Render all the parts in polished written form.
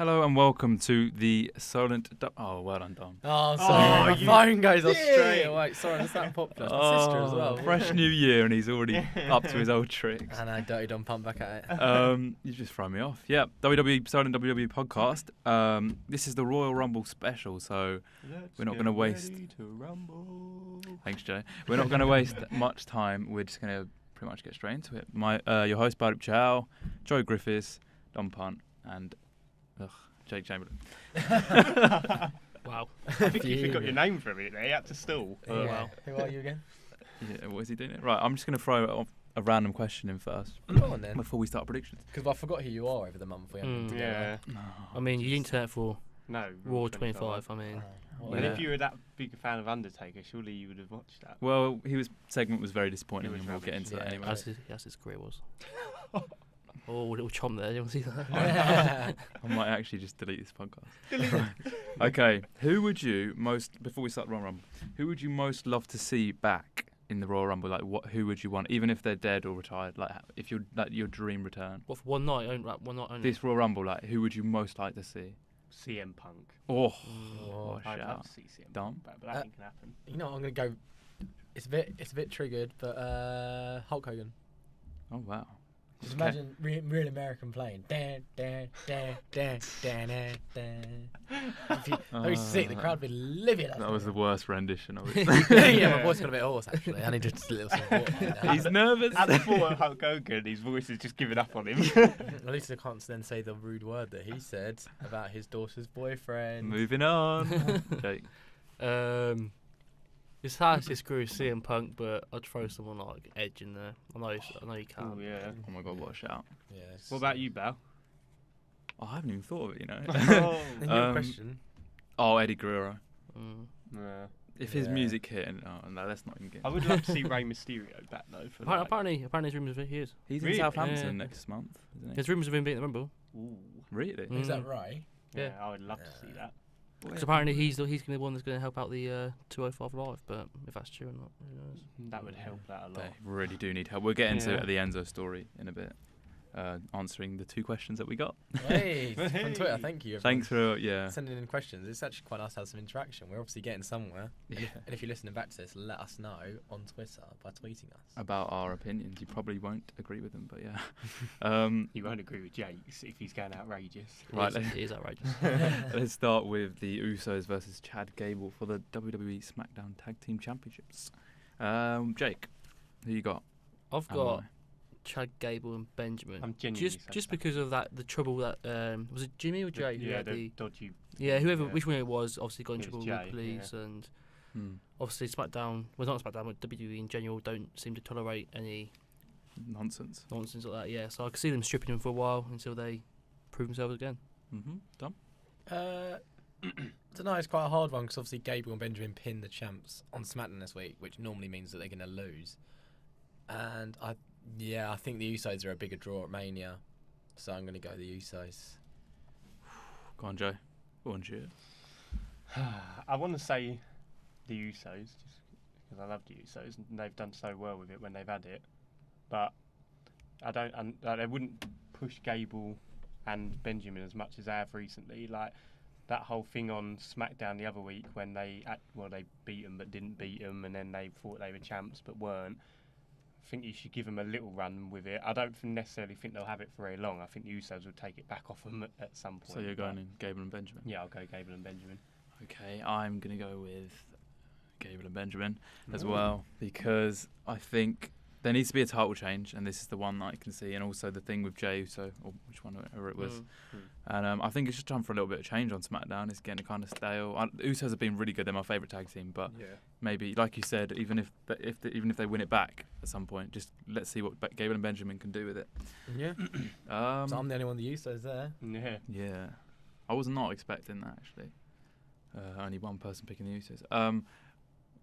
Hello and welcome to the Solent. Oh, well done, Dom. Oh, sorry. My phone goes off straight away. Sorry, that's that popular. It's my sister as well. Fresh new year and he's already up to his old tricks. And I dirty Dom pump back at it. You just throw me off. Yeah, WWE Solent WWE podcast. This is the Royal Rumble special, so we're not going to waste. Thanks, Jay. We're not going to waste much time. We're just going to pretty much get straight into it. Your host, Bardup Chow, Joe Griffiths, Dom Punt, and Jake Chamberlain. Wow. I think you forgot your name for a minute there. You had to stall. Yeah. Wow. Who are you again? Yeah, what is he doing? Right, I'm just going to throw a random question in first Go on then. before we start predictions. Because I forgot who you are over the month we haven't been Yeah. together. I mean, you didn't turn it for No. Raw 25. I mean, Oh, And Yeah. if you were that big a fan of Undertaker, surely you would have watched that. Well, segment was very disappointing, It was and we'll get rubbish, into that yeah. anyway. as his career was. Oh, little chomp there. You want to see that? I might actually just delete this podcast. Right. Okay, who would you most, before we start the Royal Rumble, who would you most love to see back in the Royal Rumble? Like, who would you want, even if they're dead or retired? Like, if you're like your dream return. What, for one night? One night only. This Royal Rumble, like, who would you most like to see? CM Punk. Oh, Oh, what a I'd love shout. to see CM Dom? Punk back, but that ain't gonna happen. You know what, I'm going to go... It's a bit triggered, but Hulk Hogan. Oh, wow. Just Okay. imagine real American playing. Dan, dan, dan, dan, dan, dan, dan. If you see it, the crowd would be livid. That was the worst rendition of Yeah, it. my voice got a bit hoarse actually. I need just a little support. He's nervous. At the thought of Hulk Hogan, his voice has just given up on him. At least I can't then say the rude word that he said about his daughter's boyfriend. Moving on. Jake. It's hard to screw CM Punk, but I'd throw someone like Edge in there. I know you can. Oh, yeah. Oh my God, what a shout. Yeah, What about you, Bal? Oh, I haven't even thought of it, you know. And your question? Oh, Eddie Guerrero. Mm. Yeah. If his Yeah. music hit, oh no, let's not even get. I would love to see Rey Mysterio back, though. For like, Apparently, there's rumours of it. He is. He's Really? in Southampton Yeah. next month, isn't he? There's rumours of him beating the Rumble. ooh. Really? Mm. Is that right? Yeah, Yeah. I would love to see that. Because apparently he's going to be the one that's going to help out the 205 Live. But if that's true or not, who knows? That would help that a lot. They really do need help. We'll get into Yeah. the Enzo story in a bit, answering the two questions that we got. Hey, on Twitter, thank you. Thanks for sending in questions. It's actually quite nice to have some interaction. We're obviously getting somewhere. Yeah. And if you're listening back to this, let us know on Twitter by tweeting us. about our opinions. You probably won't agree with them, but yeah. You won't agree with Jake's if he's going outrageous. Right, It is outrageous. Let's start with the Usos versus Chad Gable for the WWE SmackDown Tag Team Championships. Jake, who you got? I've And got why? Chad Gable and Benjamin. I'm genuinely just because of the trouble that was it Jimmy or Jay? who Yeah, had the dodgy. whoever yeah. which one it was obviously got in It was trouble Jay, with police and Hmm. obviously SmackDown not SmackDown but WWE in general don't seem to tolerate any Nonsense. nonsense like that. Yeah, so I could see them stripping him for a while until they prove themselves again. Mm-hmm. Dom? Tonight is quite a hard one because obviously Gable and Benjamin pinned the champs on SmackDown this week, which normally means that they're going to lose. And I think the Usos are a bigger draw at Mania, so I'm going to go the Usos. Go on, Joe. Go on, cheers. I want to say the Usos just because I love the Usos and they've done so well with it when they've had it, but I don't. They wouldn't push Gable and Benjamin as much as they have recently. Like that whole thing on SmackDown the other week when they beat them but didn't beat them, and then they thought they were champs but weren't. I think you should give them a little run with it. I don't necessarily think they'll have it for very long. I think the Usos will take it back off them at some point. So you're going in Gable and Benjamin? Yeah, I'll go Gable and Benjamin. Okay, I'm going to go with Gable and Benjamin as well, because I think there needs to be a title change, and this is the one that I can see, and also the thing with Jey Uso, or which one it was. And I think it's just time for a little bit of change on SmackDown. It's getting kind of stale. Usos have been really good. They're my favourite tag team, but maybe, like you said, even if they win it back at some point, just let's see what Gable and Benjamin can do with it. Yeah. So I'm the only one the Usos there. Yeah. Yeah, I was not expecting that actually. Only one person picking the Usos.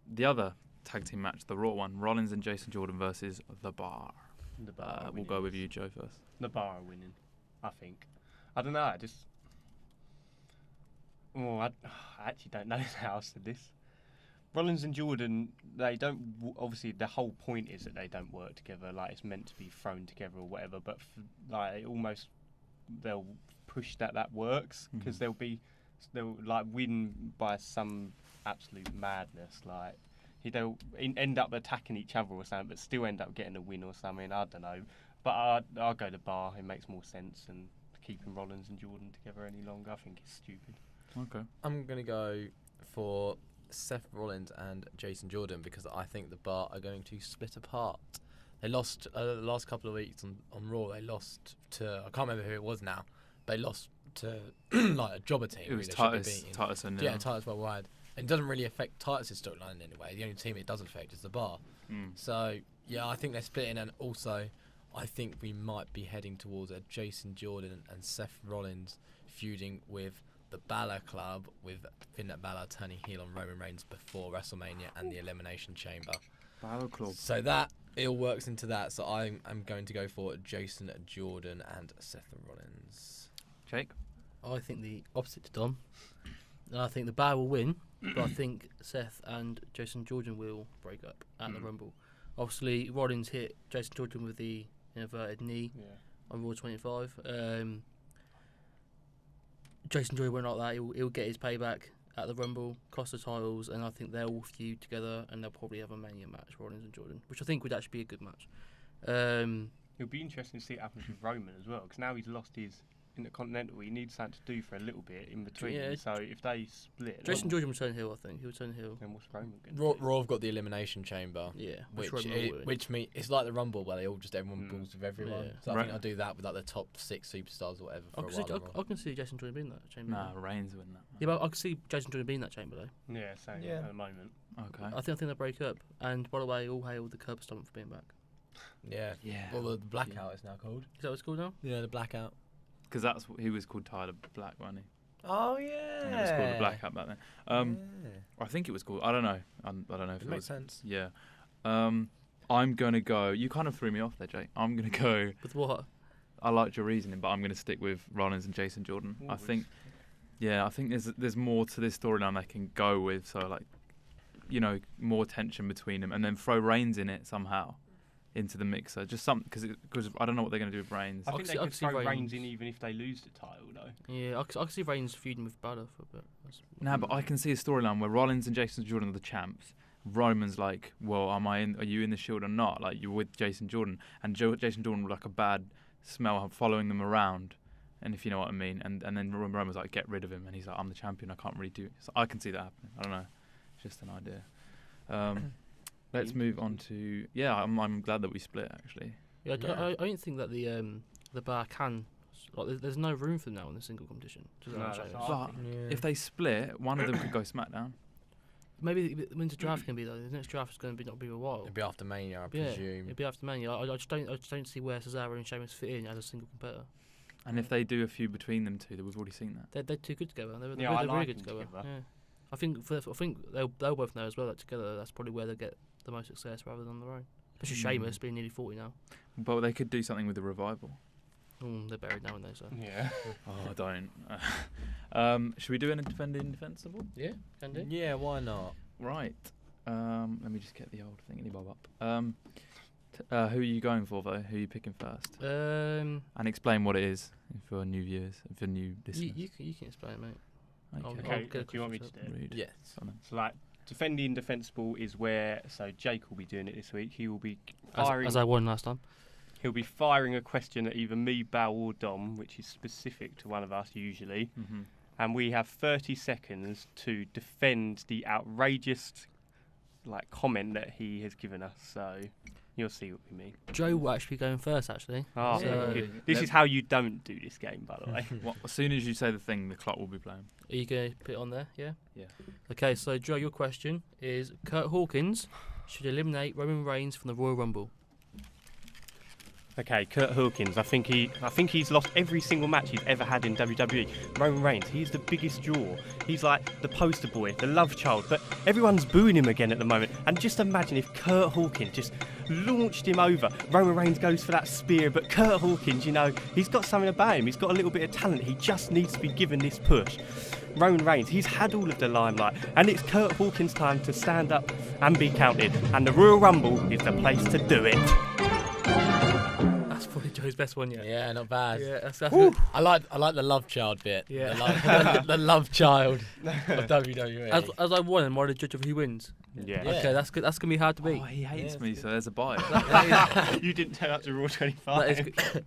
The other tag team match, the Raw one, Rollins and Jason Jordan versus The Bar. The Bar. We'll go with you, Joe, first. The Bar are winning, I think. I don't know. I actually don't know how I said this. Rollins and Jordan, they don't. Obviously, the whole point is that they don't work together. Like it's meant to be thrown together or whatever. But almost they'll push that works, because they'll like win by some absolute madness. Like they'll end up attacking each other or something, but still end up getting a win or something. I don't know. But I'll go to Bar. It makes more sense than keeping Rollins and Jordan together any longer. I think it's stupid. Okay. I'm going to go for Seth Rollins and Jason Jordan, because I think the Bar are going to split apart. They lost the last couple of weeks on Raw. They lost to, I can't remember who it was now, but they lost to like a jobber team. It was Titus. Titus and Yeah, Titus worldwide. It doesn't really affect Titus' storyline in any way. The only team it does affect is the Bar. So yeah, I think they're splitting, and also I think we might be heading towards a Jason Jordan and Seth Rollins feuding with the Balor Club, with Finn Balor turning heel on Roman Reigns before WrestleMania and the Elimination Chamber. Balor Club. So that it all works into that. So I'm going to go for Jason Jordan and Seth Rollins. Jake? I think the opposite to Dom. I think the Balor will win, but I think Seth and Jason Jordan will break up at the Rumble. Obviously, Rollins hit Jason Jordan with the inverted knee on Raw 25. Jason Jordan went like that. He'll get his payback at the Rumble, cost the titles, and I think they'll all feud together, and they'll probably have a Mania match, Rollins and Jordan, which I think would actually be a good match. It'll be interesting to see what happens with Roman as well, because now he's lost his Intercontinental. He needs something to do for a little bit in between. Yeah. So if they split, Jason Jordan will turn heel, I think. He'll turn heel. then what's Roman going to do? Raw have got the Elimination Chamber. Yeah, Which means it's like the Rumble where everyone balls with everyone. Yeah. So I think I'll do that with like the top 6 superstars or whatever for a while. I can see Jason Jordan being that chamber. Nah, Reigns win that. Yeah, but I can see Jason Jordan being that chamber though. Yeah, same Yeah. at the moment. Okay. I think they'll break up. And by the way, all hail the curb stomp for being back. Yeah. Yeah. Well, the Blackout is now called. Is that what it's called now? Yeah, the Blackout. Because he was called Tyler Black, wasn't he? Oh yeah. And it was called the Blackout back then. I think it was called. I don't know. I don't know if It it makes was. sense. Yeah. I'm gonna go. You kind of threw me off there, Jake. I'm gonna go. With what? I liked your reasoning, but I'm gonna stick with Rollins and Jason Jordan. I think there's more to this storyline they can go with. So like, more tension between them, and then throw Reigns in it somehow into the mixer. Just something because I don't know what they're gonna do with Reigns. I think they I could could see throw Reigns Reigns in even if they lose the title, though. Yeah, I can see Reigns feuding with Balor for a bit. Nah, but I can see a storyline where Rollins and Jason Jordan are the champs. Roman's like, well, are you in the Shield or not? Like, you're with Jason Jordan, and Jason Jordan with like a bad smell following them around, and if you know what I mean. And then Roman's like, get rid of him, and he's like, I'm the champion, I can't really do it. So I can see that happening. I don't know, it's just an idea. Let's move on to I'm glad that we split actually. Yeah, I don't think that the Bar can. Like, there's no room for them now in the single competition. But if they split, one of them could go SmackDown. Maybe when's the draft going to be though? The next draft is going to not be a while. It'll be after Mania, I Yeah, presume. it'll be after Mania. I just don't see where Cesaro and Sheamus fit in as a single competitor. And if they do a few between them two, we've already seen that. They're too good together. They're I really like good them together. together. Yeah. I think they'll both know as well that together that's probably where they'll get the most success rather than on their own. Especially Sheamus being nearly 40 now. But they could do something with the revival. They're buried now, aren't they? So. Yeah. Oh, don't. Should we do an Defend the Indefensible? Yeah, can do. Yeah, why not? Right. Let me just get the old thingy bob up. Who are you going for though? Who are you picking first? And explain what it is for new viewers, for new listeners. You can explain it, mate. Okay. get a Do you want me to question do it? Rude. Yes. So like, Defend the Indefensible is where Jake will be doing it this week. He will be firing. As I won last time. He'll be firing a question at either me, Bal, or Dom, which is specific to one of us usually. Mm-hmm. And we have 30 seconds to defend the outrageous comment that he has given us. So you'll see what we mean. Joe will actually be going first, actually. Oh, So- good. This is how you don't do this game, by the way. Well, as soon as you say the thing, the clock will be playing. Are you going to put it on there? Yeah? Yeah. Okay, so Joe, your question is Kurt Hawkins should eliminate Roman Reigns from the Royal Rumble. Okay, Kurt Hawkins. I think he's lost every single match he's ever had in WWE. Roman Reigns, he's the biggest draw. He's like the poster boy, the love child. But everyone's booing him again at the moment. And just imagine if Kurt Hawkins just launched him over. Roman Reigns goes for that spear, but Kurt Hawkins, he's got something about him. He's got a little bit of talent. He just needs to be given this push. Roman Reigns, he's had all of the limelight, and it's Kurt Hawkins' time to stand up and be counted. And the Royal Rumble is the place to do it. That's probably Joe's his best one yet. Yeah, not bad. Yeah, that's good. I like the love child bit. Yeah. The love child of WWE. As I won, am I the judge of who wins? Yeah. Yeah. Okay, that's good. That's gonna be hard to beat. Oh, he hates Yeah, me, it's so there's a bias. You didn't turn up to Raw 25. That is good.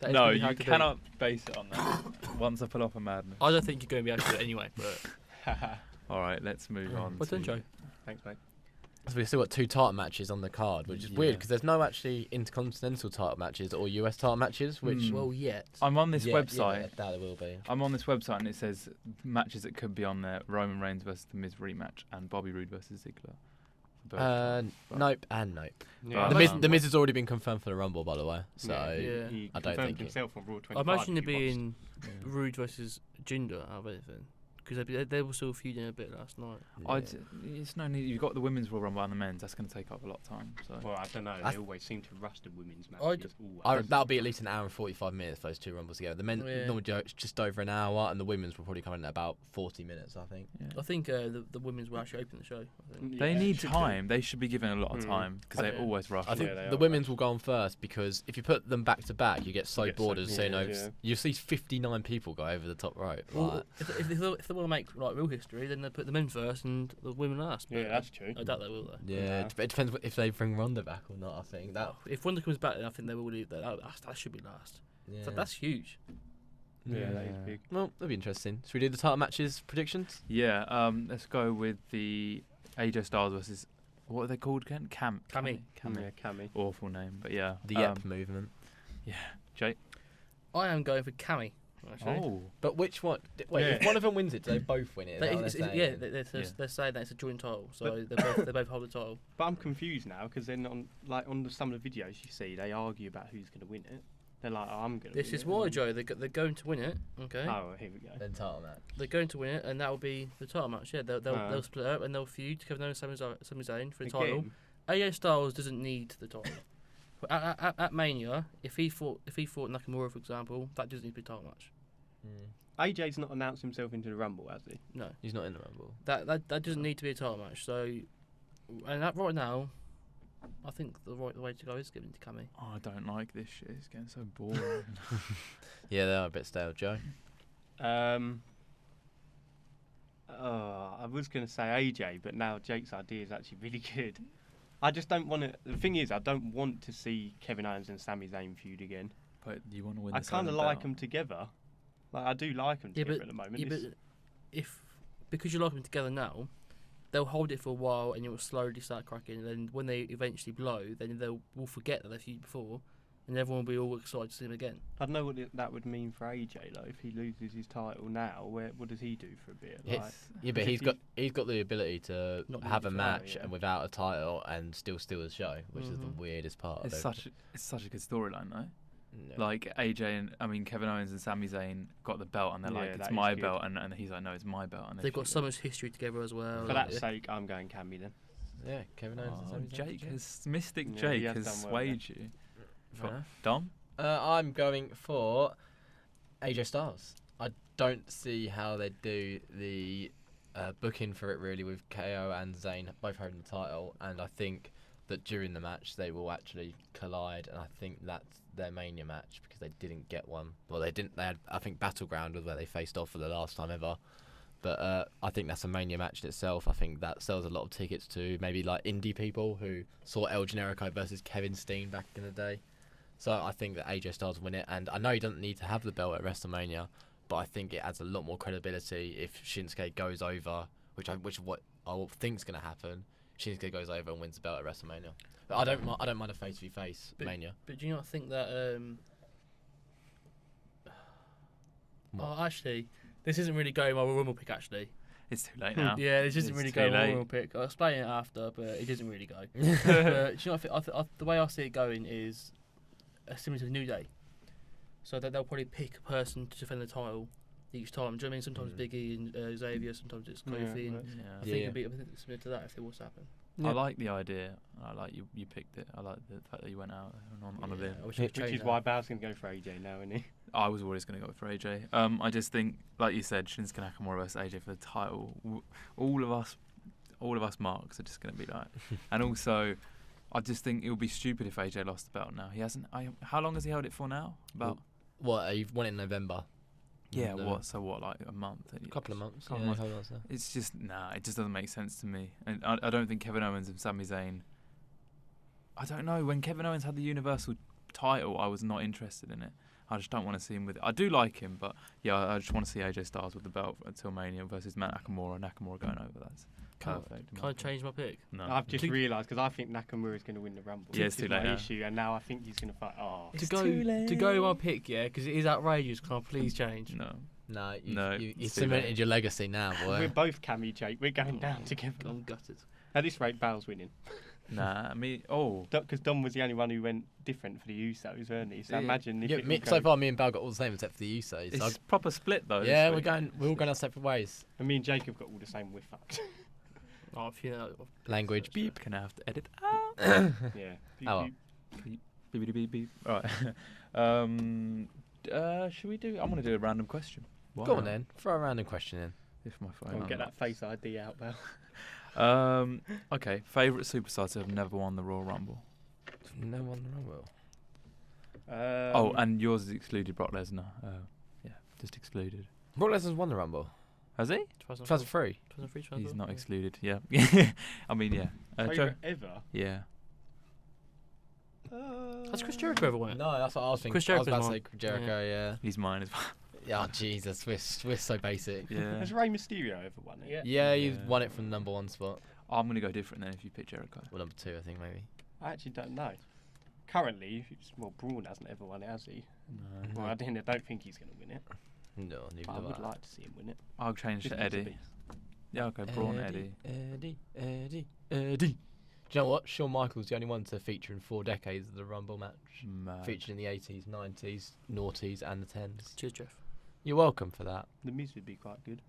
That is No, gonna be you hard to beat. cannot base it on that. Once I pull off a madness. I don't think you're going to be able to do it anyway. But All right, let's move on. what's done, to- Joe? Thanks, mate. So we've still got 2 title matches on the card, which is weird because there's no actually intercontinental title matches or US title matches. Which Hmm. Well, yet. I'm on this yeah, website. yeah, that it will be. I'm on this website and it says matches that could be on there: Roman Reigns versus The Miz rematch and Bobby Roode versus Ziggler. Both times. But- Nope and nope. Yeah. The Miz has already been confirmed for the Rumble, by the way. So Yeah. He I don't confirmed think himself on Raw 25. I imagine it if he lost. being Rude versus Jinder out of anything. Because they were still feuding a bit last night. It's no need. You've got the women's Royal Rumble and the men's. That's going to take up a lot of time. So Well, I don't know. I They always seem to rush the women's I matches. always. That'll be at least an hour and 45 minutes, those 2 Rumbles together. The men Yeah. normally do just over an hour, and the women's will probably come in at about 40 minutes, I think. yeah. I think the women's will actually open the show. I think. They Yeah, need should time. They should be given a lot of Mm. time because they Yeah. always rush. I think Yeah, they the are women's will go on first because if you put them back to back, you get so You get bored so of seeing bored, over. yeah. You see 59 people go over the top rope. Well, Like, if they want to make like real history, then they put the men first and the women last. Yeah, but that's true. I doubt they will though. yeah, Yeah. it depends if they bring Ronda back or not. I think that. If Wonder comes back, then I think they will leave that. That should be last. Yeah. So that's huge. Yeah, that is big. Well, that'll be interesting. Should we do the title matches predictions? Yeah. Let's go with the AJ Styles versus what are they called again? Cammy. Yeah, Cammy. Awful name, but yeah. The Yep movement. Yeah. Jake. I am going for Cammy. Actually. Oh. But which one? Wait, if Yeah. one of them wins it, do they both win it? Is that what It's- they're yeah, saying? they're saying that it's a joint title, so they both hold the title. But I'm confused now because then on some of the videos you see, they argue about who's going to win it. They're like, I'm going to This win is it. why, Joe. They're going to win it. Okay. Oh, here we go. Then title match. They're going to win it, and that will be the title match. Yeah, they'll Ah. split up and they'll feud Kevin Owens and Sami Zayn for the title. Again, AJ Styles doesn't need the title. But at Mania, if he fought Nakamura, for example, that doesn't need to be a title match. AJ's not announced himself into the Rumble, has he? No, He's not in the Rumble. that doesn't need to be a title match. So, and that right now, I think the way to go is giving it to Cammy. Oh, I don't like this shit. It's getting so boring. Yeah, they are a bit stale, Joe. I was going to say AJ, but now Jake's idea is actually really good. I just don't want to. The thing is, I don't want to see Kevin Owens and Sami Zayn feud again. But you want to win. I the kind of Solent like belt. them together. Like I do like them Yeah, together but- at the moment. Yeah, but because you like them together now, they'll hold it for a while and it will slowly start cracking. And then when they eventually blow, then we'll forget that they feuded before, and everyone will be all excited to see them again. I don't know what that would mean for AJ though. If he loses his title now, what does he do for a bit? It's- Like, Yeah, but if he's got the ability to Not have a really match yeah. and without a title and still steal the show, which is the Mhm. weirdest part. It's of such a good storyline though. Yeah. Like AJ and Kevin Owens and Sami Zayn got the belt and they're Yeah, like, that it's is my good. belt, and he's like, no, it's my belt. And They've got so much history together as well. for like, that sake, I'm going Cammy then. Yeah, Kevin Owens and Sami Zayn. Jake has Mystic Yeah, he Jake has has done well swayed you. Fair enough. Dom? I'm going for AJ Styles. I don't see how they do the booking for it really with KO and Zayn both holding the title, and I think that during the match they will actually collide, and I think that's their Mania match because they didn't get one. Well, they didn't. They had, I think, Battleground was where they faced off for the last time ever. But I think that's a Mania match in itself. I think that sells a lot of tickets to maybe like indie people who saw El Generico versus Kevin Steen back in the day. So I think that AJ Styles will win it, and I know he doesn't need to have the belt at WrestleMania, but I think it adds a lot more credibility if Shinsuke goes over, which is what I think's going to happen. Shinsuke goes over and wins the belt at WrestleMania. But I don't mind a face v face Mania. But do you not think that? What? Oh, actually, this isn't really going my Rumble pick. Actually, It's too late now. yeah, this isn't It's really too going my late. Rumble pick. I'll explain it after, but it doesn't really go. But do you know, the way I see it going is similar to the New Day. So that they'll probably pick a person to defend the title each time. Do you know what I mean? Sometimes Biggie and Xavier, sometimes it's Kofi. And Yeah. I think it'd be similar to that if it was to happen. I like the idea. I like you picked it. I like the fact that you went out on a limb. I wish I could Which change is that. why Bow's going to go for AJ now, isn't he? I was always going to go for AJ. I just think, like you said, Shinsuke Nakamura versus AJ for the title. All of us marks are just going to be like, and also I just think it would be stupid if AJ lost the belt now. He hasn't. How long has he held it for now? About. What? You've won it in November. Yeah, And, what? So what? Like a month? A couple of months. Couple yeah, of couple months, yeah. It's just it just doesn't make sense to me, and I don't think Kevin Owens and Sami Zayn. I don't know. When Kevin Owens had the Universal title, I was not interested in it. I just don't want to see him with it. I do like him, but yeah, I just want to see AJ Styles with the belt until Mania versus Matt Nakamura. Nakamura going over. That's perfect. Can I change my pick? No. I've just realised because I think Nakamura is going to win the Rumble. Yeah, it's This too is my late now. issue, and now I think he's going to fight. Oh, To go my pick, yeah, because it is outrageous. Can I please change? No. No, No, you it's too cemented late. your legacy now, boy. we're both Cammy Jake. We're going down together. I'm gutted. At this rate, Bale's winning. Nah, me. Oh, Because Dom was the only one who went different for the Usos, weren't he? So Yeah. imagine if Yeah, it me, would so go- far, me and Bal got all the same except for the Usos. it's proper split though. Yeah, this week. we're all going our separate ways. And me and Jacob got all the same. We're fucked. Oh, if you know, Language beep. Can I have to edit out? Yeah. Oh, Beep, beep, beep, beep. All right. Should we do? I'm gonna do a random question. Why Go not? on then, throw a random question in. If my phone. Go and get that unlocks. face ID out, Bale. Okay. Favorite superstar to have never won the Royal Rumble. No one Rumble. Oh, and yours is excluded, Brock Lesnar. Yeah, just excluded. Brock Lesnar's won the Rumble. Has he? 2003. 2003, He's not excluded. Yeah. I mean, yeah. Joe? favourite ever. Yeah. Has Chris Jericho ever won it? No, that's what I was thinking. Chris I was Jericho's about to say mine. Jericho, yeah. He's mine as well. Yeah, oh, Jesus, we're so basic. Yeah. Has Rey Mysterio ever won it? Yeah, you Yeah. won it from the number 1 spot. I'm gonna go different then if you pick Jericho. Well, number 2, I think, maybe. I actually don't know. Currently, Braun hasn't ever won it, has he? No. Well, I don't think he's going to win it. No, neither But I do would I. like to see him win it. I'll change Just to needs a Eddie. bit. Yeah, okay. Braun, Eddie. Eddie. Do you know what? Shawn Michaels the only one to feature in 4 decades of the Rumble match. Mad. Featured in the 80s, 90s, noughties, and the 10s. Cheers, Jeff. You're welcome for that. The Miz would be quite good.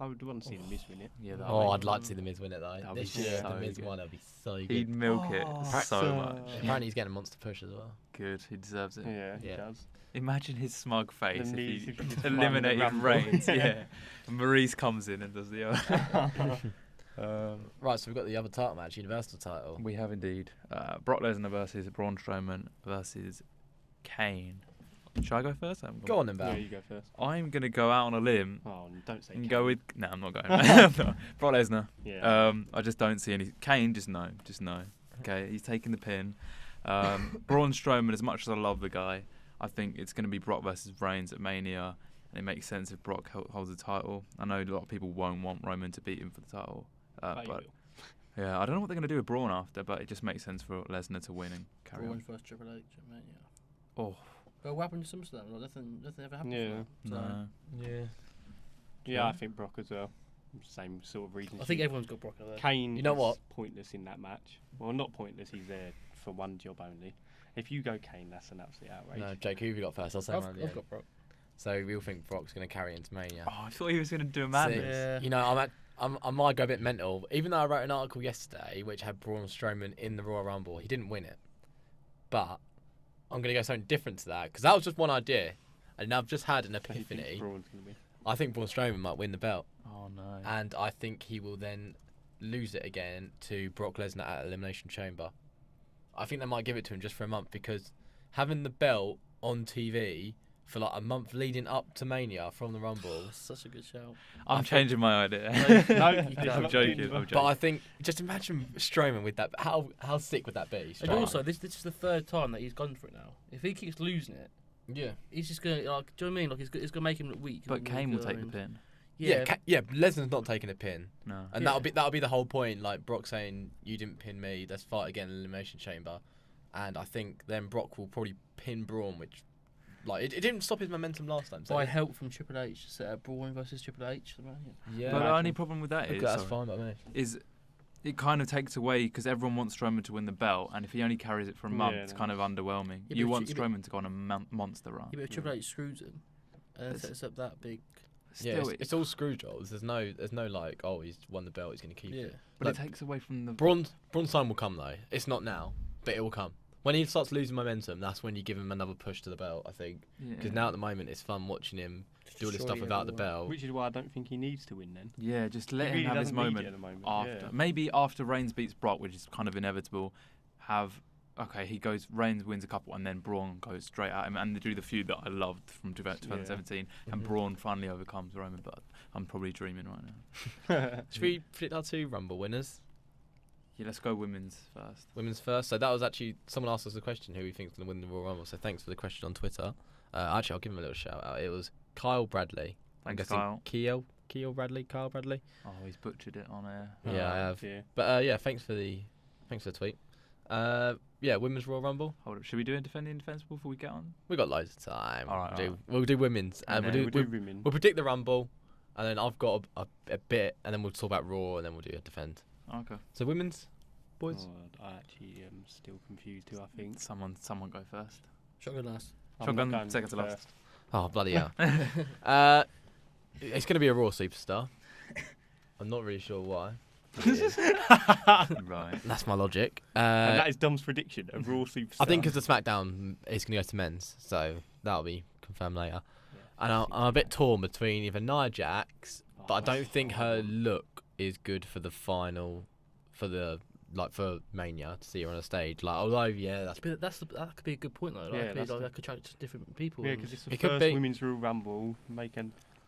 I would want to see the Miz win it. Yeah, Oh, I'd like to see the Miz win it though. That'd be This year, so the Miz good. one, that'd be so He'd good. milk it so so- much. Apparently, he's getting a monster push as well. Good. He deserves it. Yeah, he Yeah. does. Imagine his smug face The if knees he if he just won the eliminated Rumble. Reigns. Yeah. And Maurice comes in and does the other. Right, so we've got the other title match, Universal title. We have indeed. Brock Lesnar versus Braun Strowman versus Kane. Should I go first? I haven't Go gone. on then, Val. Yeah, you go first. I'm going to go out on a limb Oh, and don't say and Kane. go with... No, I'm not going. No. Brock Lesnar. Yeah. I just don't see any... Kane, just no. Just no. Okay, he's taking the pin. Braun Strowman, as much as I love the guy, I think it's going to be Brock versus Reigns at Mania, and it makes sense if Brock holds the title. I know a lot of people won't want Roman to beat him for the title, But you but will. yeah, I don't know what they're going to do with Braun after, but it just makes sense for Lesnar to win and carry Braun on. first Triple H, mate. Yeah. Oh, Well, what happened to SummerSlam? Like, nothing ever happened. Yeah. For that. So no. Yeah. Yeah, I think Brock as well. Same sort of reasons. I think everyone's got Brock out there. Kane You know is what? pointless in that match. Well, not pointless. He's there for one job only. If you go Kane, that's an absolute outrage. No, Jake, who have you got first? I'll say I've, mine. I've got Brock. So we all think Brock's going to carry into Mania. Oh, I thought he was going to do a So, madness. Yeah. You know, I might go a bit mental. Even though I wrote an article yesterday which had Braun Strowman in the Royal Rumble, he didn't win it. But I'm going to go something different to that because that was just one idea, and I've just had an So he thinks epiphany. Braun's gonna win. I think Braun Strowman might win the belt, Oh no. and I think he will then lose it again to Brock Lesnar at Elimination Chamber. I think they might give it to him just for a month because having the belt on TV for like a month leading up to Mania from the Rumble. That's such a good shout. I'm changing my idea. No, I'm it's not joking. good. I'm But I joking. think just imagine Strowman with that. How sick would that be? And Strowman? also, this is the third time that he's gone for it now. If he keeps losing it, yeah, he's just gonna like. Do you know what I mean? Like it's gonna make him look weak. But Kane will take the pin. yeah. Lesnar's not taking a pin, No. and Yeah. that'll be the whole point. Like Brock saying, "You didn't pin me. Let's fight again in Elimination Chamber," and I think then Brock will probably pin Braun, which like it didn't stop his momentum last time. So By help from Triple H, set up Braun versus Triple H. yeah, But the Imagine. only problem with that okay, is, that's fine by me. is it kind of takes away because everyone wants Strowman to win the belt, and if he only carries it for a month, Yeah, it's no. kind of underwhelming. Yeah, You but want yeah, but- Strowman to go on a monster run. Yeah, but if Triple H screws him, and then It's- sets up that big. Yeah, Still, it's all screw jobs. There's no like, oh, he's won the belt, he's going to keep Yeah. it. but like- it takes away from the. Braun's time will come though. It's not now, but it will come. When he starts losing momentum, that's when you give him another push to the belt, I think. Because now at the moment, it's fun watching him do all this stuff Destroying without the everyone. belt. Which is why I don't think he needs to win then. Yeah, just He let him really have his doesn't need it moment at the moment. after. Yeah. Maybe after Reigns beats Brock, which is kind of inevitable, have. Okay, he goes. Reigns wins a couple, and then Braun goes straight at him, and they do the feud that I loved from 2017, and Braun finally overcomes Roman. But I'm probably dreaming right now. Should we predict our 2 Rumble winners? Yeah, let's go women's first. Women's first. So that was actually someone asked us a question: who we think is going to win the Royal Rumble. So thanks for the question on Twitter. Actually, I'll give him a little shout out. It was Kyle Bradley. I'm Thanks, guessing Kyle Bradley. Oh, he's butchered it on air. Yeah, I have. Dear. But yeah, thanks for the tweet. Yeah, women's Royal Rumble. Hold up, should we do a Defend the Indefensible before we get on? We got loads of time. All right, We'll do women's, and Okay. we'll predict the Rumble, and then I've got a bit, and then we'll talk about Raw, and then we'll do a defend. Okay. So women's, boys. Oh, I actually am still confused who I think. Someone go first. Shotgun last. I'm Shotgun, not going second to last. first. Oh bloody hell! It's going to be a Raw superstar. I'm not really sure why. Right. That's my logic. And that is Dom's prediction, a Raw superstar. I think because the SmackDown is going to go to men's, so that'll be confirmed later. Yeah. And I'm a bit torn between either Nia Jax, but I don't think her look is good for the final, for Mania to see her on a stage. Like, although that That could be a good point though. Like, Yeah, that could attract different people. Yeah, and- because it's the It could first be. Women's Royal Rumble. Make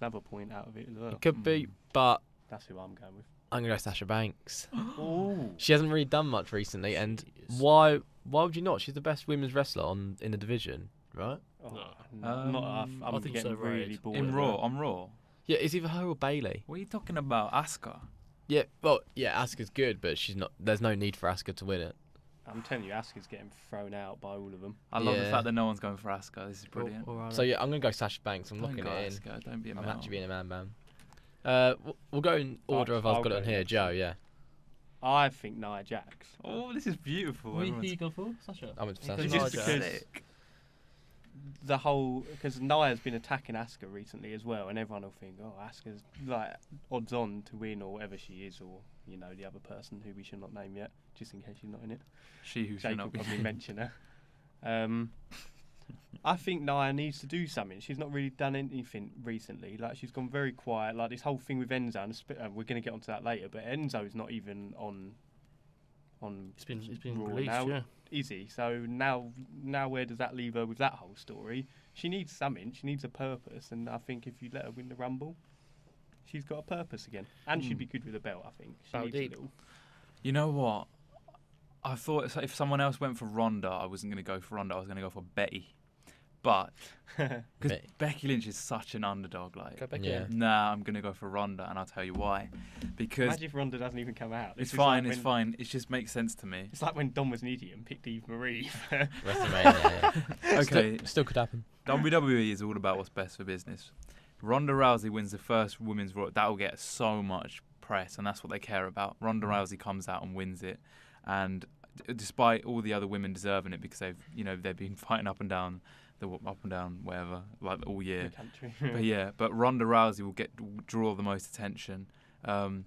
another point out of it as well. it could be, but That's who I'm going with. I'm gonna go Sasha Banks. Oh, She hasn't really done much recently, and Jeez. why would you not? She's the best women's wrestler in the division, right? I'm not. I I'm think getting so, really right. bored. In of Raw, her. on Raw. Yeah, it's either her or Bailey. What are you talking about, Asuka? Yeah, well, yeah, Asuka's good, but she's not. There's no need for Asuka to win it. I'm telling you, Asuka's getting thrown out by all of them. I love the Yeah. fact that no one's going for Asuka. This is brilliant. So yeah, I'm gonna go Sasha Banks. I'm Don't locking go it in. Asuka, don't be a I'm male. actually being a man. We'll go in order of I've I'll got it go on here. next. Joe, yeah. I think Nia Jax. Oh, this is beautiful. Who Everyone's- you go for? Sasha. I went for Yeah, Sasha. Nia Just Jax. because the whole, because Nia's been attacking Asuka recently as well, and everyone will think, oh, Asuka's like odds on to win or whatever she is, or the other person who we should not name yet, just in case she's not in it. She who should Jake not will be. probably mention her. I think Nia needs to do something. She's not really done anything recently. Like, she's gone very quiet. Like, this whole thing with Enzo, and we're going to get onto that later, but Enzo's not even on It's been Raw released. now, Yeah. is he? So now where does that leave her with that whole story? She needs something. She needs a purpose, and I think if you let her win the Rumble, she's got a purpose again, and she'd be good with a belt. I think. She Bow needs a deep. little. You know what? I thought if someone else went for Ronda, I wasn't going to go for Ronda. I was going to go for Betty. But because Betty. Becky Lynch is such an underdog, like, Go back Yeah. in. nah, I'm going to go for Ronda, and I'll tell you why. Because Imagine if Ronda doesn't even come out. This it's is fine, like it's when- fine. It just makes sense to me. It's like when Dom was an idiot and picked Eve Marie. WrestleMania. Yeah. Okay, Still could happen. WWE is all about what's best for business. Ronda Rousey wins the first women's Raw. That will get so much press, and that's what they care about. Ronda Rousey comes out and wins it, and despite all the other women deserving it, because they've been fighting up and down wherever, like all year. The country. But Ronda Rousey will draw the most attention, and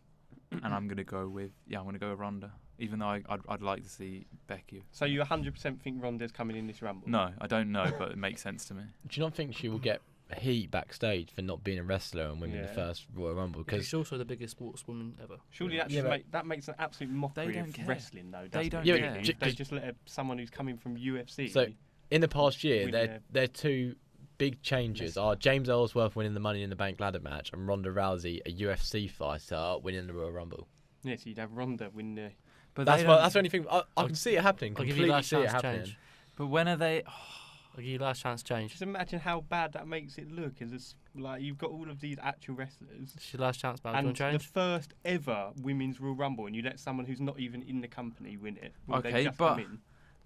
I'm gonna go with Ronda, even though I'd like to see Becky. So you 100% think Ronda's coming in this Rumble? No, I don't know, but it makes sense to me. Do you not think she will get heat backstage for not being a wrestler and winning the Yeah. first Royal Rumble? Because Because she's also the biggest sportswoman ever. Surely Yeah, that makes an absolute mockery don't of care. wrestling, though. They doesn't don't it, Yeah, really? but If they just let someone who's coming from UFC. So, in the past year, Win their two big changes Listen. are James Ellsworth winning the Money in the Bank ladder match and Ronda Rousey, a UFC fighter, winning the Royal Rumble. yes, you'd have Ronda win the. But That's they why, don't- that's the only thing I can see it happening. I'll give Completely you last see it chance to happening. change. But when are they? I'll give you last chance to change. Just imagine how bad that makes it look. As it's like you've got all of these actual wrestlers. It's your last chance, pal. Do you And want to the change? first ever women's Royal Rumble, and you let someone who's not even in the company win it. Well, they've Okay, just but- come in.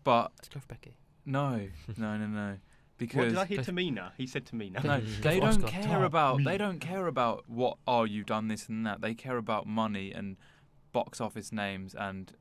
But Let's go for Becky. no. What Because did I hear? Tamina. He said Tamina. no, Go they for don't Oscar. care about. They don't care about what. Oh, you've done this and that. They care about money and box office names and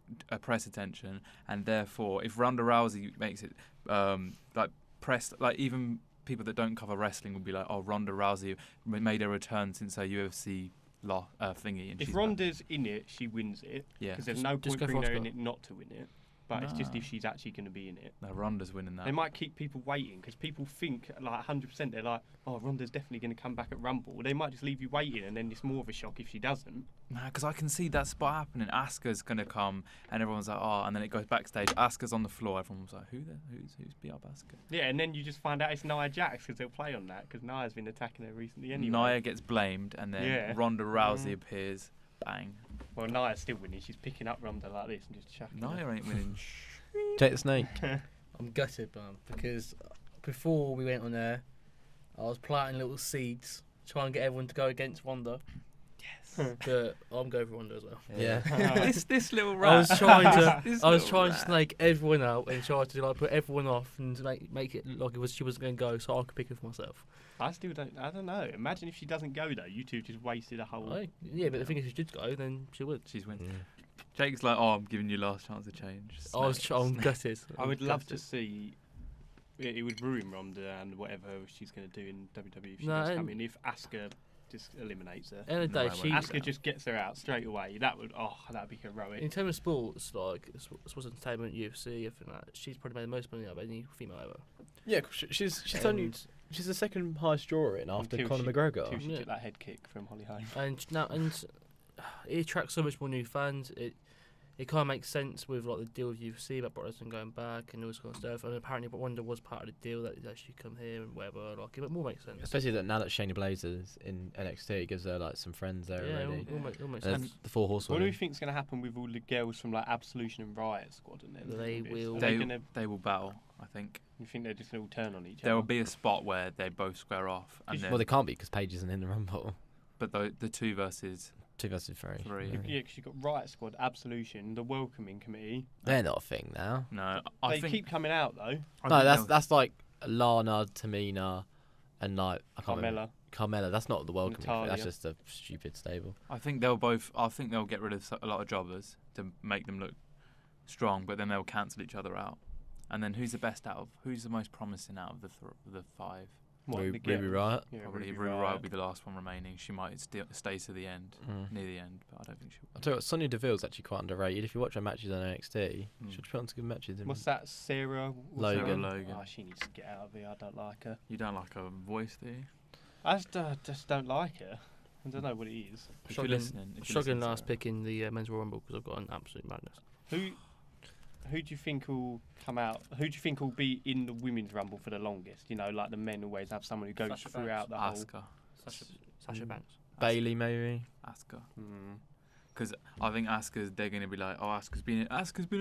press attention. And therefore, if Ronda Rousey makes it, like press, like even people that don't cover wrestling will be like, oh, Ronda Rousey made a return since her UFC thingy. And If she's Ronda's in it, she wins it. Yeah. Because there's Just- no just point go for bringing her in Oscar. it not to win it. but it's just No. if she's actually going to be in it. No, Ronda's winning that. They might keep people waiting because people think like 100%. They're like, oh, Ronda's definitely going to come back at Rumble. They might just leave you waiting, and then it's more of a shock if she doesn't. Nah, because I can see that spot happening. Asuka's gonna come, and everyone's like, "Oh," and then it goes backstage. Asuka's on the floor. Everyone's like, "Who's beat up Asuka?" Yeah, and then you just find out it's Nia Jax because they'll play on that because Nia's been attacking her recently anyway. Nia gets blamed, and then Yeah. Ronda Rousey appears. Bang. Well, Nia's still winning. She's picking up Ronda like this and just chucking her. Nia ain't winning. Jake the Snake. I'm gutted, man, because before we went on there, I was planting little seeds, trying to get everyone to go against Ronda. Yes. But I'm going for Ronda as well. Yeah. this little rat. I was trying to, This I was little trying to rat. snake everyone out and try to like put everyone off and make it like she was going to go, so I could pick it for myself. I don't know. Imagine if she doesn't go though. You two just wasted a whole. Yeah, but the thing is, if she did go, then she would. She's winning. Jake's like, "Oh, I'm giving you last chance to change." I'm gutted. I would love to gutted. see. It would ruin Ronda and whatever she's going to do in WWE if she No, does and- come in. If Asuka just eliminates her. End of the No, day, I she. won't. Asuka just gets her out straight away. That'd be heroic. In terms of sports, like sports entertainment, UFC, everything like that, she's probably made the most money out of any female ever. Yeah, she's only And- she's the second highest drawer in after Until Conor she- McGregor. Until she Yeah. took that head kick from Holly Holm. And it attracts so much more new fans. It kind of makes sense with like the deal with UFC about Brock Lesnar going back and all this kind of stuff. And apparently, Wonder was part of the deal that she come here and whatever. Like it more makes sense. Especially that now that Shayna Blazer's in NXT, it gives her like some friends there Yeah, already. it all makes And sense. the Four What do Horsewomen. you think's going to happen with all the girls from like Absolution and Riot Squad and then? They will- Are They, they gonna, they will battle. I think you think they're just going to all turn on each there will other? be a spot where they both square off, and then Well, they can't be because Paige isn't in the Rumble. but the 2 versus 2 versus 3. Three. Yeah. Yeah, because you've got Riot Squad, Absolution, the Welcoming Committee. They're not a thing now. no, I They think keep coming out though. I No, think that's like Lana, Tamina, and like I can't remember. Carmella. Carmella. That's not the welcome. That's Natalia. just a stupid stable. I think they'll get rid of a lot of jobbers to make them look strong, but then they'll cancel each other out. And then who's the most promising out of the 5? What, the Ruby girls? Riot. Yeah, Probably Ruby Riott will be the last one remaining. She might stay to the end, near the end, but I don't think she'll. I'll tell you what, Sonya Deville's actually quite underrated. If you watch her matches on NXT, Mm. she'll put on some good matches. What's that, Sarah? Logan. Sarah Logan. Oh, she needs to get out of here. I don't like her. You don't like her voice, do you? I just don't like her. I don't know what it is. If you're listening, Struggling last Sarah. pick in the men's Royal Rumble because I've got an absolute madness. Who do you think will come out? Who do you think will be in the women's rumble for the longest? You know, like the men always have someone who goes Sasha throughout the whole. Asuka. Sasha Banks. Bailey maybe. Asuka. Mm. Because I think they're going to be like, oh, Asuka's been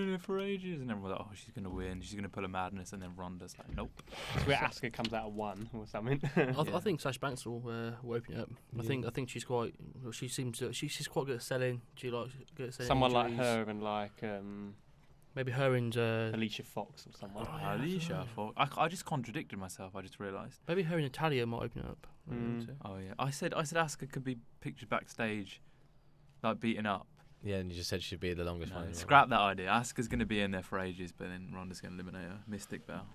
in it for ages, and everyone's like, oh, she's going to win, she's going to pull a madness, and then Ronda's like, nope. It's where Asuka comes out of 1 or something. I think Sasha Banks will open it up. I think she's quite. Well, she seems to. She's quite good at selling. She likes good at selling. Someone like injuries. her and like Maybe her and Alicia Fox or someone. Alicia, I just contradicted myself. I just realised. maybe her and Natalia might open it up. Oh yeah, I said Asuka could be pictured backstage, like beaten up. Yeah, and you just said she'd be the longest No, one. scrap that idea. Asuka's going to be in there for ages, but then Ronda's going to eliminate her. Mystic Bell.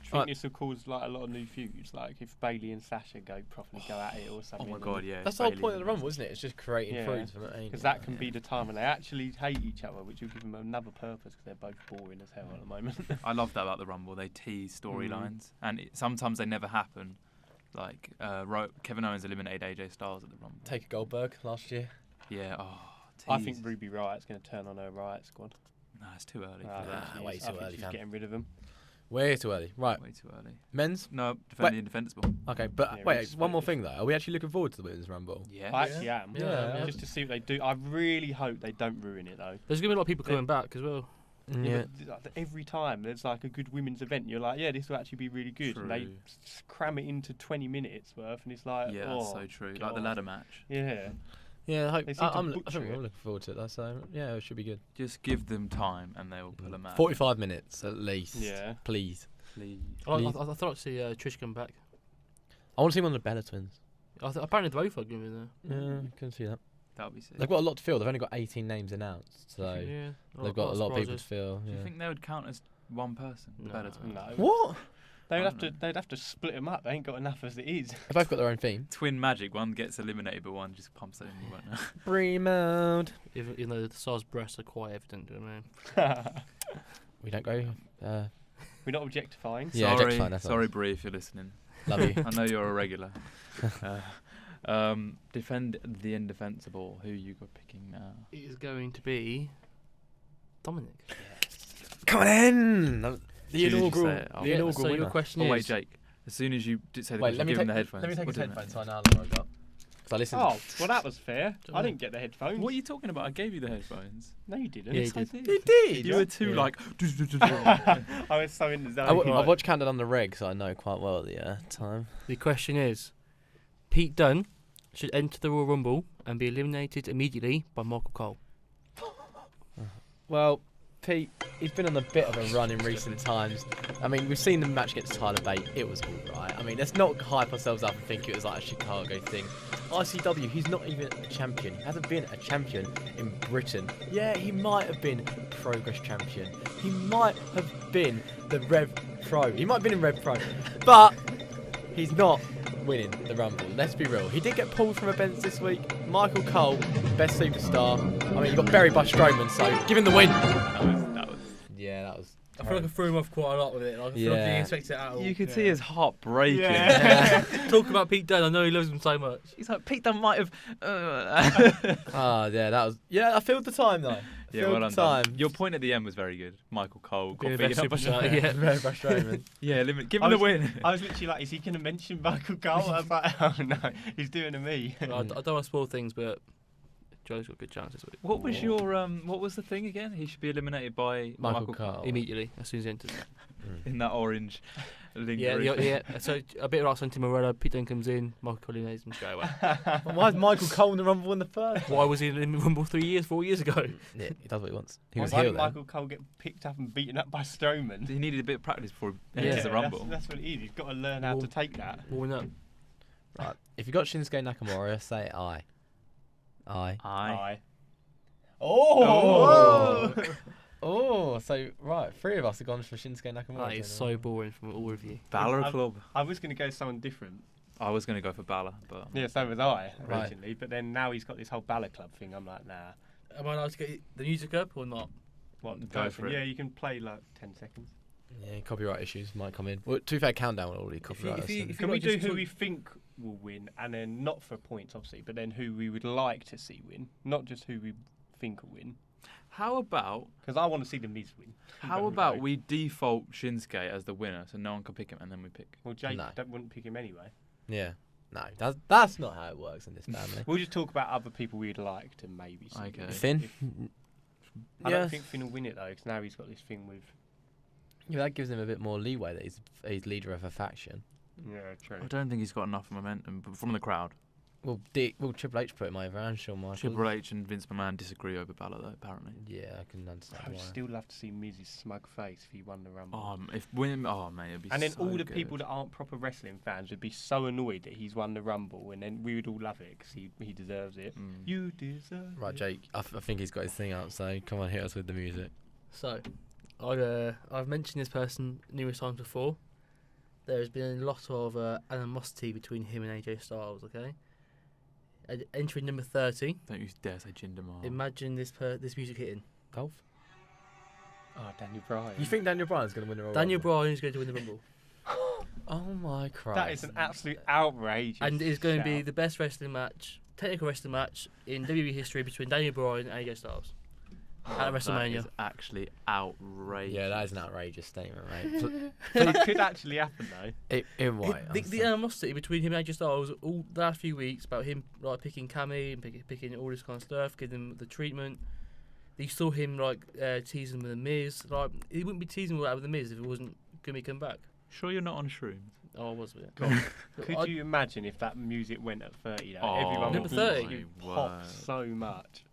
Do you think this will cause like a lot of new feuds? Like if Bailey and Sasha properly go at it or Oh something. my god, yeah. That's the whole point of the Rumble, isn't it? It's just creating Yeah. feuds for Mania. Because that can be the time when they actually hate each other, which will give them another purpose because they're both boring as hell at the moment. I love that about the Rumble. They tease storylines, and sometimes they never happen. Like Kevin Owens eliminated AJ Styles at the Rumble. Take a Goldberg last year. Yeah. Oh. I Tease. think Ruby Riot's going to turn on her Riot Squad. No, it's too early. I for that. think she way is. too I think early, she's fam. getting rid of them. Way too early. Right, Way too early. men's. No, Wait. Defend the Indefensible. Okay, but Yeah, wait, it's one more fine. thing though. Are we actually looking forward to the women's Rumble? Yeah. I actually am. Yeah. Just to see what they do. I really hope they don't ruin it though. There's gonna be a lot of people coming back as well. Yeah. But like, every time there's like a good women's event, you're like, yeah, this will actually be really good. And they True. cram it into 20 minutes worth, and it's like, Yeah, oh, that's so true. Like the God. ladder match. Yeah. Yeah, I hope. They seem to I think butcher I'm it. looking forward to it. Though, so yeah, it should be good. Just give them time, and they will pull a match. 45 minutes at least. Yeah. Please. Please. I thought I'd see Trish come back. I want to see one of the Bella twins. Apparently both are going to be there. Yeah, couldn't see that. That would be sick. They've got a lot to fill. They've only got 18 names announced, so Yeah. they've got a lot of people to surprises. fill. Do you Yeah. think they would count as one person? The No. Bella Twins? No. What? They'd have to split them up. They ain't got enough as it is. They've both got their own theme. Twin magic. One gets eliminated, but one just pumps it in. You won't know. Remote. Even though the size breasts are quite evident, do you know what I mean? We don't go. We're not objectifying. Yeah, sorry, objectifying, that's sorry, all. Bree, if you're listening. Love you. I know you're a regular. Defend the Indefensible. Who you got picking now? It is going to be Dominic. Come on in. The Soon as you inaugural. say it, I'll- The inaugural so winner. your question Oh is... wait, Jake. As soon as you did say the Wait, question, let me give him take the headphones. Let me take What his do you headphones so I know how long I've got. Because I listened. Oh, well, that was fair. I didn't get the headphones. What are you talking about? I gave you the headphones. No, you didn't. Yeah, Yes, he I did. did. You did. You were too Yeah. like. I was so in the zone. I watched Countdown on the reg, so I know quite well the time. The question is, Pete Dunne should enter the Royal Rumble and be eliminated immediately by Michael Cole. Well, Pete, he's been on a bit of a run in recent times. I mean, we've seen the match against Tyler Bate. It was all right. I mean, let's not hype ourselves up and think it was like a Chicago thing. ICW, he's not even a champion. He hasn't been a champion in Britain. Yeah, he might have been Progress champion. He might have been the Rev Pro. He might have been in Rev Pro. But he's not winning the Rumble. Let's be real. He did get pulled from events this week. Michael Cole, best superstar. I mean, he got buried by Strowman, so give him the win. That was. Yeah, that was... I feel like I threw him off quite a lot with it. Like, I feel like he Yeah. expected it at all. You could see his heart breaking. Yeah. Talk about Pete Dunne. I know he loves him so much. He's like, Pete Dunne might have. Ah, yeah, that was... Yeah, I filled the time, though. Yeah, well done. Dan. Your point at the end was very good. Michael Cole got Being the beaten best up by superstar, yeah. Very frustrating. Yeah, give I him the was- win. I was literally like, is he going to mention Michael Cole? I was like, oh no, he's doing to me. I don't want to spoil things, but Joe's got a good chance this week. What was your what was the thing again? He should be eliminated by Michael Cole. Immediately, as soon as he enters. in that orange Yeah, lingering. yeah. So a bit like Santi Morello, Pete Dunne comes in, Michael Cole eliminates him straight away. Well, why is Michael Cole in the Rumble in the first? Why was he in the Rumble 4 years ago? Yeah, he does what he wants. He Why was did heel then. Michael Cole get picked up and beaten up by Strowman? He needed a bit of practice before he Yeah, enters the Rumble. That's what it is. He's got to learn how to take that. Warming up. Right. If you got Shinsuke Nakamura, say aye. Aye. Aye. Oh! Oh, so right, 3 of us have gone for Shinsuke Nakamura. That is so boring from all of you. Balor I'm- Club. I was going to go someone different. I was going to go for Balor, but Yeah, so was I Right. originally. But then now he's got this whole Balor Club thing. I'm like, nah. Am I allowed to get the music up or not? What, the Go person? for it. Yeah, you can play like 10 seconds. Yeah, copyright issues might come in. Well, to be fair, Countdown will already If you- copyright if us. you- and- if Can we like do just who talk- we think will win, and then not for points, obviously, but then who we would like to see win, not just who we think will win? how about Because I want to see the Miz win. how about we default Shinsuke as the winner so no one can pick him and then we pick? Well, Jake No. wouldn't pick him anyway. Yeah. No, that's not how it works in this family. We'll just talk about other people we'd like to maybe see. Okay. win. Finn? I Yeah. don't think Finn will win it though, because now he's got this thing with. Yeah, that gives him a bit more leeway that he's leader of a faction. Yeah, true. I don't think he's got enough momentum from the crowd. Well, Triple H put him over and Shawn Michaels. Triple H and Vince McMahon disagree over Balor though, apparently. Yeah, I can understand I would why. still love to see Miz's smug face if he won the Rumble. Man, it'd be and then so all the good. people that aren't proper wrestling fans would be so annoyed that he's won the Rumble, and then we would all love it because he deserves it. Mm. You deserve Right, it. Jake, I think he's got his thing out, so come on, hit us with the music. So, I've mentioned this person numerous times before. There has been a lot of animosity between him and AJ Styles. Okay. Entering number 30. Don't you dare say Jinder Mahal. Imagine this music hitting. Dolph? Oh, Daniel Bryan. You think Daniel Bryan's going to win the Royal Daniel Rumble? Bryan is going to win the Rumble, Oh my Christ. That is an absolute outrage. and it's going to be the best technical wrestling match in WWE history between Daniel Bryan and AJ Styles at That WrestleMania. is actually outrageous. Yeah, that is an outrageous statement, right? it could actually happen though. it might. The animosity between him and AJ Styles all the last few weeks about him like picking Cammy and picking all this kind of stuff, giving him the treatment. You saw him like teasing with the Miz. Like he wouldn't be teasing with the Miz if it wasn't going to come back. Sure, you're not on shrooms. Oh, I was with it. God, could you imagine if that music went at 30? Though? Oh, Everyone Number would 30. pop word. so much.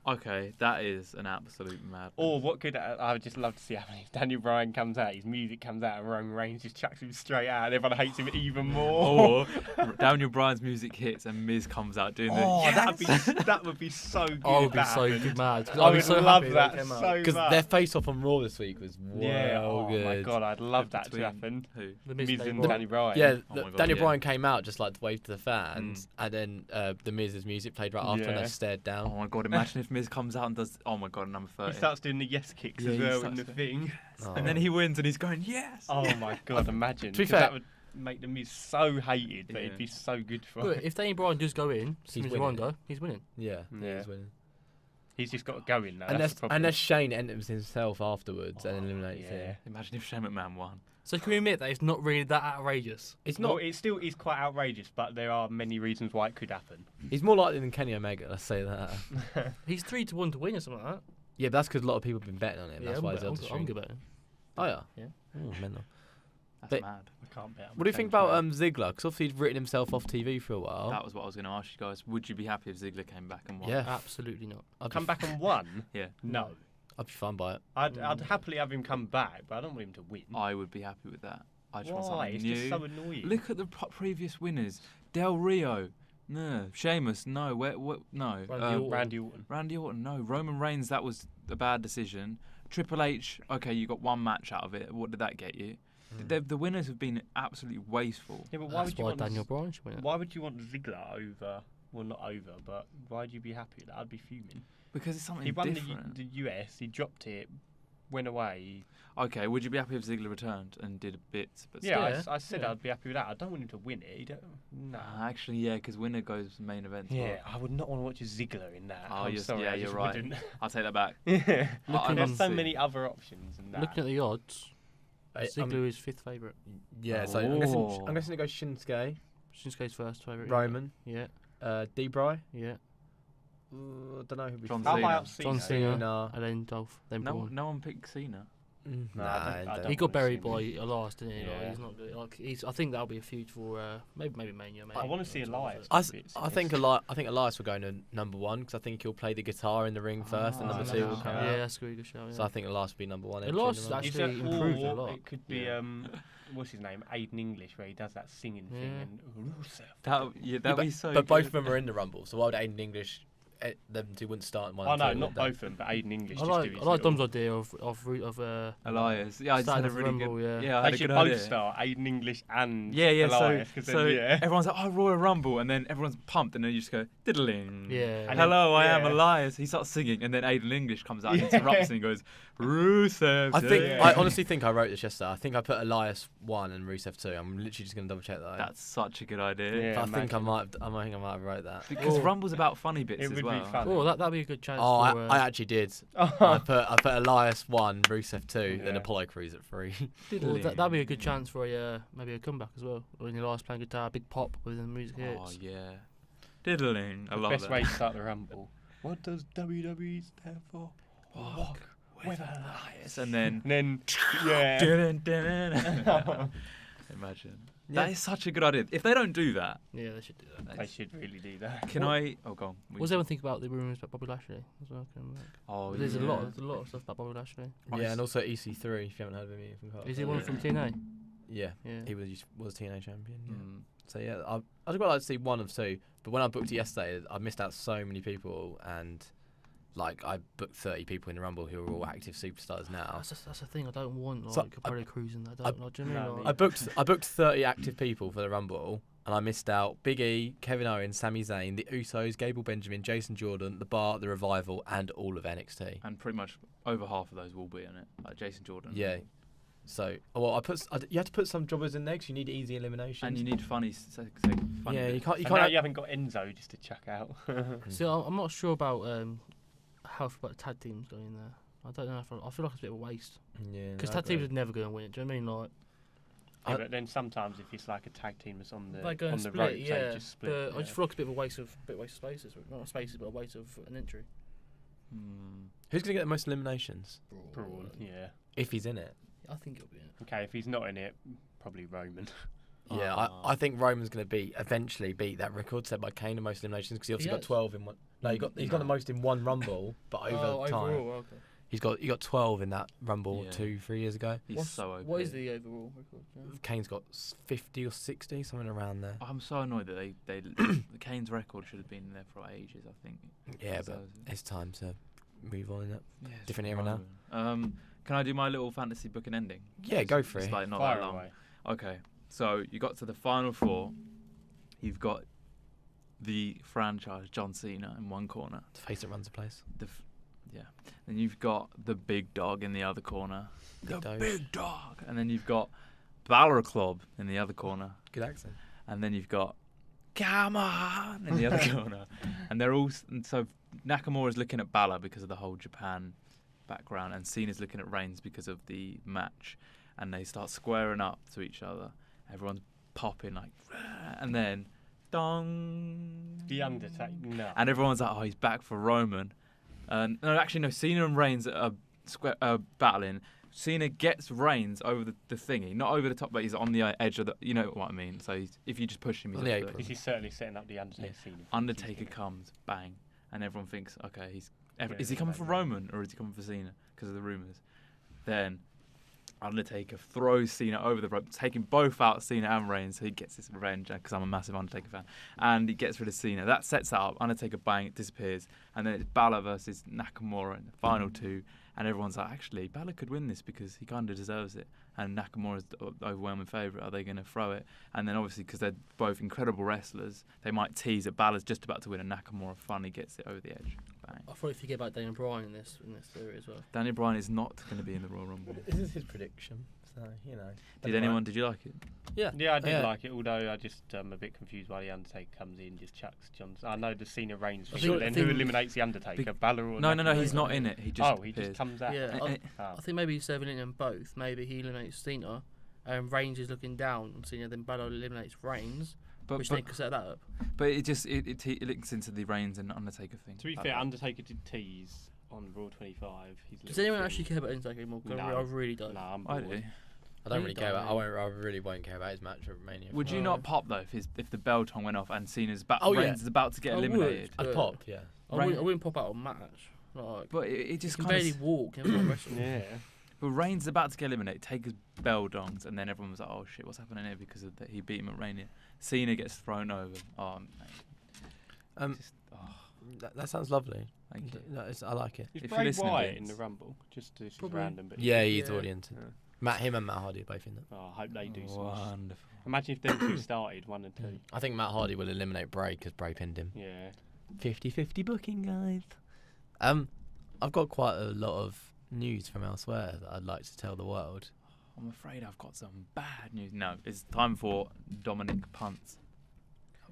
Okay, that is an absolute madness. Or what could I would just love to see happen if Daniel Bryan comes out, his music comes out, and Roman Reigns just chucks him straight out, and everyone hates him even more. Or Daniel Bryan's music hits and Miz comes out doing Oh, the. that would be so good. I would if be that so happened. good mad. I I'd be would so love happy that they came out. so Because much. their face-off on Raw this week was Yeah, well oh good. my god, I'd love that to Between happen. Who? The Miz Miz and came Daniel Bryan. Yeah, Oh my God, Daniel yeah. Bryan came out just like to wave to the fans, and then the Miz's music played right after, and Yeah. they stared down. Oh my god! Imagine if Miz comes out and does, oh my god, number 30. He starts doing the yes kicks Yeah, as he well in starts the doing- thing. Oh. And then he wins and he's going, yes. Oh my god, imagine. To be 'cause fair- that would make the Miz so hated, but Yeah. it'd be so good for But him. if Daniel Bryan does go in, He's Sami winning. Zayn go, he's winning. Yeah, Yeah. he's winning. He's just got to go in now. Unless, that's the problem. unless Shane enters himself afterwards and eliminates yeah. him. Imagine if Shane McMahon won. So can we admit that it's not really that outrageous? It's Well, not. it still is quite outrageous, but there are many reasons why it could happen. He's more likely than Kenny Omega. Let's say that. He's 3-1 to win or something like that. Yeah, but that's because a lot of people have been betting on him. That's why he's on the I'm stream. good about him. Oh yeah. Yeah. Oh, mental. That's But- mad. I can't bet. What do you think about Ziggler? Because obviously he's written himself off TV for a while. That was what I was going to ask you guys. Would you be happy if Ziggler came back and won? Yeah. Absolutely not. I'd Come be, back and won? Yeah. No. I'd be fine by it. I'd happily have him come back, but I don't want him to win. I would be happy with that. I just want Why? something It's new. just so annoying. Look at the previous winners. Del Rio. No. Sheamus. No. No. Randy Orton. Randy Orton. No. Roman Reigns. That was a bad decision. Triple H. Okay, you got one match out of it. What did that get you? The winners have been absolutely wasteful. Yeah, but why That's would you why want Daniel Bryan should win it. Why would you want Ziggler over? Well, not over, but why'd you be happy with that? I'd be fuming. Because it's something He won different. the US. He dropped it, went away. Okay, would you be happy if Ziggler returned and did a bit? But Yeah, still- I said yeah. I'd be happy with that. I don't want him to win it. He don't. No. Actually, yeah, because winner goes to main event. as Yeah, well. I would not want to watch a Ziggler in that. Oh, I'm yes, sorry, yeah, I you're just right. wouldn't. I'll take that back. Yeah. Looking There's on- so many other options in that. Looking at the odds, Ziggler is 5th favourite. Yeah, so Oh. I'm guessing it goes Shinsuke, Shinsuke's first favourite. Roman, Yeah, D-Bry. yeah. I don't know who. John How Cena. high up Cena? John Cena. Cena. And then Dolph. Then No, Braun. no one picked Cena. No, I don't He got wanna buried see by him. Elias, didn't he? Like, Yeah. he's not good. Like, I think that'll be a feud for maybe Mania. Maybe. I want to see Elias. I think Elias will go to number one because I think he'll play the guitar in the ring first, and Ah, number no. two will come Yeah, out. that's a really good show. Yeah. So I think Elias will be number one. Elias entry is in the match. actually Is that- improved a or lot. It could be what's his name, Aiden English, where he does that singing thing. Yeah. And Rusev. That'd be so. But both good. of them are in the Rumble, so why would Aiden English them two wouldn't start in one? Oh and no, two, not would they? both of them, but Aiden English. I just like do his I like little- Dom's idea of Elias. Yeah, I just Starting had a off really Rumble, good. yeah. I They had a should good both idea. start Aiden English and Yeah, yeah. Elias, 'cause So then, yeah. everyone's like, "Oh, Royal Rumble," and then everyone's pumped, and then you just go diddling. Yeah. And Hello, I am yeah. Elias. He starts singing, and then Aiden English comes out and interrupts, and he goes, "Rusev." I honestly think I wrote this yesterday. I think I put Elias 1 and Rusev 2. I'm literally just going to double check that. That's such a good idea. Yeah. But I think I imagine. might have wrote that. Because Oh. Rumble's about funny bits It as would be well. fun. Oh, that'd be a good chance. Oh, for, I actually did. I put Elias 1, Rusev 2, then Yeah. Apollo Crews at 3. well, that'd be a good chance for maybe a comeback as well. When Elias playing guitar, big pop with the music Oh hits. yeah, diddling. I love Best that. way to start the Rumble. What does WWE stand for? Walk with Elias. And then, And then, yeah. imagine. Yeah. That is such a good idea. If they don't do that, Yeah, they should do that. They should really do that. can I? Oh, go on. What does everyone think about the rumours about Bobby Lashley as well? Oh, There's yeah. a lot of stuff about Bobby Lashley. Yeah, and also EC3, if you haven't heard of him. Is he one Yeah. from TNA? Yeah, Yeah. he was TNA champion. Yeah. Mm. So yeah, I'd quite like to see one of two. But when I booked it yesterday, I missed out so many people, and like I booked 30 people in the Rumble who are all active superstars now. That's the thing. I don't want like So, Apollo Crews in that. Do you know what I mean? No, Like- me I booked 30 active people for the Rumble, and I missed out Big E, Kevin Owens, Sami Zayn, the Usos, Gable Benjamin, Jason Jordan, The Bar, The Revival, and all of NXT. And pretty much over half of those will be in it. Like Jason Jordan. Yeah. So, well, you have to put some jobbers in there 'cause you need easy elimination. And you need funny. Funny yeah, you bits. can't. You And now can't. you haven't got Enzo just to chuck out. See, I'm not sure about how about tag teams going there. I don't know. I feel like it's a bit of a waste Yeah, because I tag teams agree. are never going to win it. Do you know what I mean? Like Yeah, but then sometimes if it's like a tag team that's on the they go and ropes, split, they yeah. just split. But I yeah. just feel like it's a bit of a waste of spaces. Not spaces, but a waste of an entry. Hmm. Who's gonna get the most eliminations Braun, yeah. if he's in it? I think it'll be it. Okay, if he's not in it, probably Roman. Yeah, Ah. I think Roman's going to eventually beat that record set by Kane in most eliminations because he obviously got has? 12 in one. No, he's got the most in one Rumble, but over time overall, okay. he got 12 in that Rumble Yeah. 2-3 years ago. He's so OP. What is the overall record? Yeah. Kane's got 50 or 60, something around there. I'm so annoyed that they the Kane's record should have been there for ages. I think. Yeah, but deserves it. it's time to move on in it. Yeah, it's different era now. Roman. Can I do my little fantasy book and ending? Yeah, go for It's it. like not Fire that long. away. Okay, so you got to the final four. You've got the franchise John Cena in one corner. The face that runs the place. Then you've got the big dog in the other corner. Big Doge. Big dog. And then you've got Balor Club in the other corner. Good accent. And then you've got come on in the other corner. And they're all. And so Nakamura's looking at Balor because of the whole Japan background, and Cena's looking at Reigns because of the match. And they start squaring up to each other. Everyone's popping like, and then dong. The Undertaker. No. And everyone's like, oh, he's back for Roman. No, actually, no. Cena and Reigns are battling. Cena gets Reigns over the thingy, not over the top, but he's on the edge of the. You know what I mean? So if you just push him, he's On the up apron. there. This is certainly setting up the Undertaker scene. Undertaker comes, bang, and everyone thinks, okay, is he coming for Roman or is he coming for Cena? Because of the rumours. Then Undertaker throws Cena over the rope, taking both out, Cena and Reigns, so he gets his revenge, because I'm a massive Undertaker fan, and he gets rid of Cena. That sets that up. Undertaker, bang, it disappears, and then it's Balor versus Nakamura in the final two, and everyone's like, actually, Balor could win this because he kind of deserves it, and Nakamura's the overwhelming favourite. Are they going to throw it? And then obviously, because they're both incredible wrestlers, they might tease that Balor's just about to win, and Nakamura finally gets it over the edge. Bang. I thought forget about Daniel Bryan in this theory as well. Daniel Bryan is not going to be in the Royal Rumble. This is his prediction, so you know. Did you like it? Yeah. Yeah, I did like it, although I just a bit confused why the Undertaker comes in, just chucks Johnson. I know the Cena Reigns, I but think- then who eliminates the Undertaker? Balor or No, Nakamura? he's not in it. He just he appears. just comes out. Yeah, Eh, I think maybe he's eliminating them both. Maybe he eliminates Cena, and Reigns is looking down on Cena. Then Balor eliminates Reigns, which they could set that up. But it just it links into the Reigns and Undertaker thing. To be fair, Undertaker did tease on Raw 25. Does anyone actually care about Undertaker anymore? 'Cause No. I really don't. No, I'm I bored. do. I don't You really care don't about. I really won't care about his match at Mania. Would you No. not pop though if the bell tongue went off and Cena's Oh, yeah. Reigns is about to get I would. eliminated? I'd pop. Yeah. I wouldn't pop out a match. Like, But it he just can kind barely of. walk. He can't wrestle. Yeah. But Reigns is about to get eliminated. Take his bell dongs, and then everyone was like, "Oh shit, what's happening here?" Because of he beat him at Mania. Cena gets thrown over. Oh, mate. Just, That sounds lovely. thank you. No, I like it. Is If you're Bray listening, Wyatt in Vince. the Rumble? Just this is Probably. random, but Yeah, he's Yeah. already into. Yeah. Him and Matt Hardy are both in it. Oh, I hope they do some. Wonderful. Imagine if them two started 1 and 2. I think Matt Hardy will eliminate Bray because Bray pinned him. Yeah. 50-50 booking, guys. I've got quite a lot of news from elsewhere that I'd like to tell the world. I'm afraid I've got some bad news. No, it's time for Dominic Punts.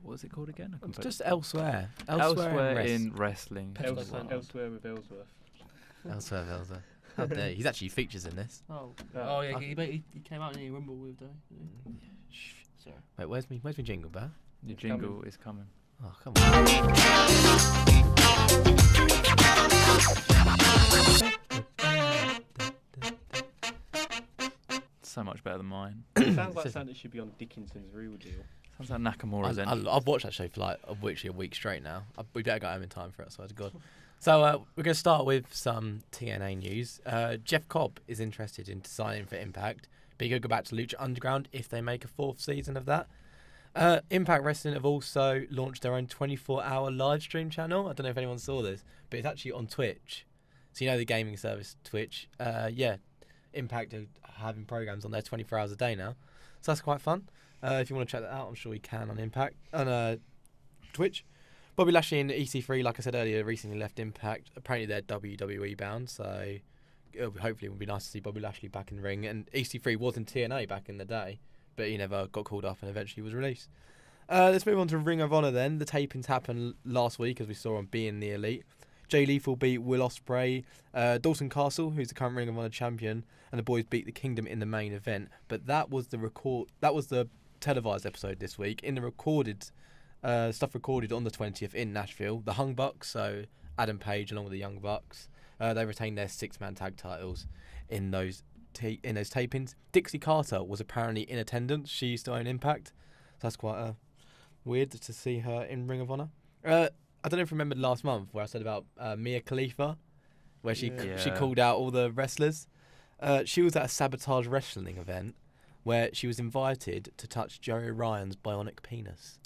What was it called again? I completely- Just elsewhere. Elsewhere in in wrestling. Pesto Elsewhere, Cunt. elsewhere with Ellsworth. Elsewhere. How dare you. He's actually features in this. Oh, Oh, yeah, I- he came out in a Rumble with though. Shh. Sorry. Wait, where's my jingle, Bear? Your It's jingle coming. is coming. Oh, come on. So much better than mine. It sounds like something that should be on Dickinson's Real Deal. Sounds like Nakamura's end. I've watched that show for like literally a week straight now. We better go home in time for it, I swear to God. So we're going to start with some TNA news. Jeff Cobb is interested in signing for Impact, but he could go back to Lucha Underground if they make a 4th season of that. Impact Wrestling have also launched their own 24-hour live stream channel. I don't know if anyone saw this, but it's actually on Twitch. So you know the gaming service Twitch. Yeah, Impact are having programs on there 24 hours a day now. So that's quite fun. If you want to check that out, I'm sure you can on Impact on Twitch. Bobby Lashley and EC3, like I said earlier, recently left Impact. Apparently they're WWE bound, so hopefully it would be nice to see Bobby Lashley back in the ring. And EC3 was in TNA back in the day, but he never got called up and eventually was released. Let's move on to Ring of Honor then. The tapings happened last week, as we saw on Being the Elite. Jay Lethal beat Will Ospreay. Dalton Castle, who's the current Ring of Honor champion, and the boys beat the Kingdom in the main event. But that was the televised episode this week. In the recorded stuff recorded on the 20th in Nashville, the Hung Bucks, so Adam Page along with the Young Bucks, they retained their 6-man tag titles in those tapings. Dixie Carter was apparently in attendance. She used to own Impact, so that's quite weird to see her in Ring of Honor. I don't know if you remembered last month where I said about Mia Khalifa, where she called out all the wrestlers. She was at a Sabotage Wrestling event where she was invited to touch Joey Ryan's bionic penis.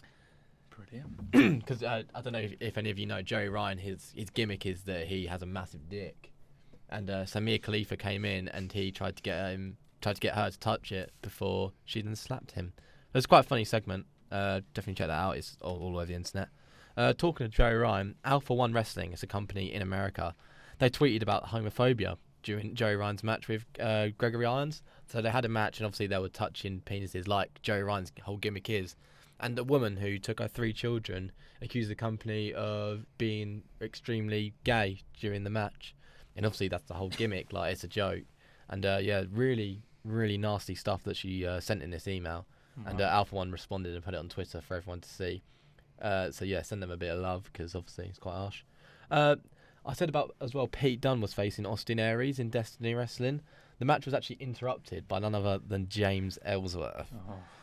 Brilliant. Because I don't know if any of you know Joey Ryan, his gimmick is that he has a massive dick, and so Mia Khalifa came in and he tried to get her to touch it before she then slapped him. It was quite a funny segment. Definitely check that out. It's all over the internet. Talking to Joe Ryan, Alpha One Wrestling is a company in America. They tweeted about homophobia during Joey Ryan's match with Gregory Irons. So they had a match, and obviously they were touching penises like Joey Ryan's whole gimmick is. And a woman who took her 3 children accused the company of being extremely gay during the match. And obviously that's the whole gimmick, like it's a joke. And yeah, really, really nasty stuff that she sent in this email. And Alpha One responded and put it on Twitter for everyone to see. So yeah, send them a bit of love because obviously it's quite harsh. I said about as well, Pete Dunne was facing Austin Aries in Destiny Wrestling. The match was actually interrupted by none other than James Ellsworth.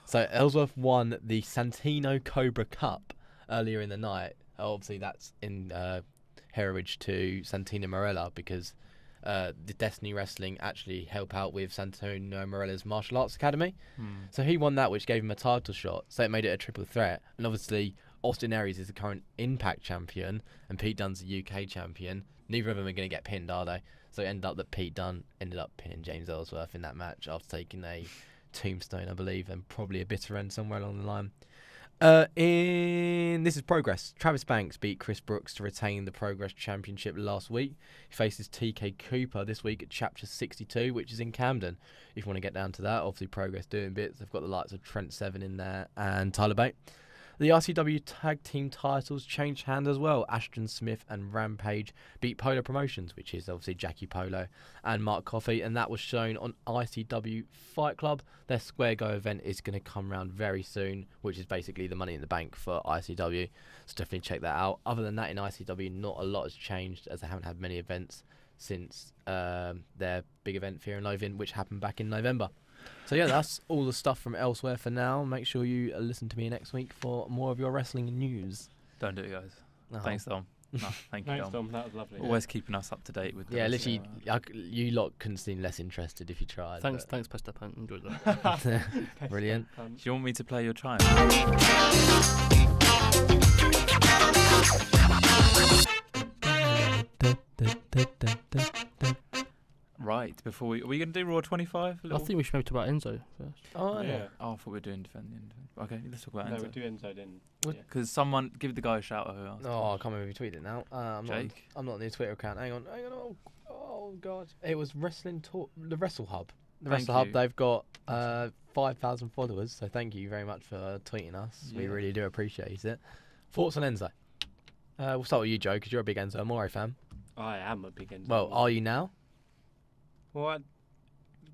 So Ellsworth won the Santino Cobra Cup earlier in the night. Obviously that's in heritage to Santino Marella because the Destiny Wrestling actually help out with Santino Marella's martial arts academy. So he won that, which gave him a title shot. So it made it a triple threat. And obviously Austin Aries is the current Impact champion and Pete Dunne's the UK champion. Neither of them are going to get pinned, are they? So it ended up that Pete Dunne ended up pinning James Ellsworth in that match after taking a tombstone, I believe, and probably a bitter end somewhere along the line. This is Progress. Travis Banks beat Chris Brooks to retain the Progress Championship last week. He faces TK Cooper this week at Chapter 62, which is in Camden. If you want to get down to that, obviously Progress doing bits. They've got the likes of Trent Seven in there and Tyler Bate. The RCW Tag Team titles changed hands as well. Ashton Smith and Rampage beat Polo Promotions, which is obviously Jackie Polo and Mark Coffey, and that was shown on ICW Fight Club. Their Square Go event is going to come around very soon, which is basically the Money in the Bank for ICW. So definitely check that out. Other than that, in ICW, not a lot has changed as they haven't had many events since their big event Fear and Loathing, which happened back in November. So yeah, that's all the stuff from elsewhere for now. Make sure you listen to me next week for more of your wrestling news. Don't do it, guys. Thanks, Dom. No, thank you, Thanks, Dom. Dom. That was lovely. Always keeping us up to date with. Yeah, literally, you lot couldn't seem less interested if you tried. Thanks, Pesta Pan. Enjoyed that. Brilliant. Do you want me to play your chime? Right, before are we going to do Raw 25? I think we should maybe talk about Enzo first. Oh, yeah. Oh, I thought we were doing Defend the Indefensible. Okay, let's talk about No, Enzo. we'll do Enzo then. Because someone, give the guy a shout out who asked. Oh, I can't remember if you tweeted it now. Jake? I'm not on the Twitter account. Hang on. Oh, God. It was Wrestling Talk, the Wrestle Hub. The Thank Wrestle Hub, you. they've got 5,000 followers, so thank you very much for tweeting us. We Yeah. really do appreciate it. Thoughts on Enzo? We'll start with you, Joe, because you're a big Enzo Amore fan. I am a big Enzo. Well, are you now? Well,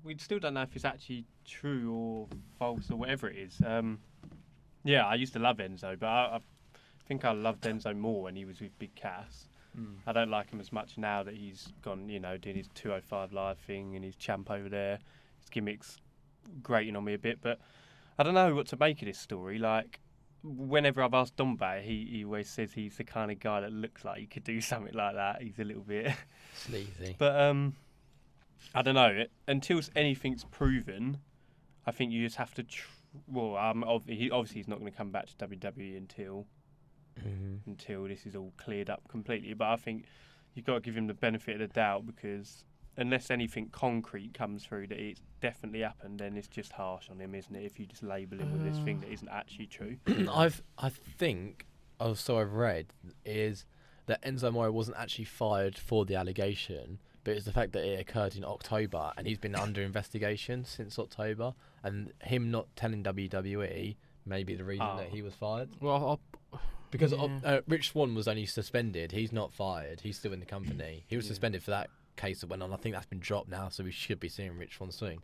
we still don't know if it's actually true or false or whatever it is. Yeah, I used to love Enzo, but I think I loved Enzo more when he was with Big Cass. I don't like him as much now that he's gone, doing his 205 Live thing and his champ over there. His gimmick's grating on me a bit, but I don't know what to make of this story. Like, whenever I've asked Dom about it, he always says he's the kind of guy that looks like he could do something like that. He's a little bit Sleazy. But I don't know. Until anything's proven, I think you just have to. Obviously he's not going to come back to WWE until this is all cleared up completely. But I think you've got to give him the benefit of the doubt because unless anything concrete comes through that it's definitely happened, then it's just harsh on him, isn't it? If you just label him with this thing that isn't actually true. I think, so I've read, is that Enzo Amore wasn't actually fired for the allegation, but it's the fact that it occurred in October and he's been under investigation since October, and him not telling WWE may be the reason that he was fired. Well, Because Rich Swann was only suspended. He's not fired. He's still in the company. He was suspended for that case that went on. I think that's been dropped now, so we should be seeing Rich Swann soon.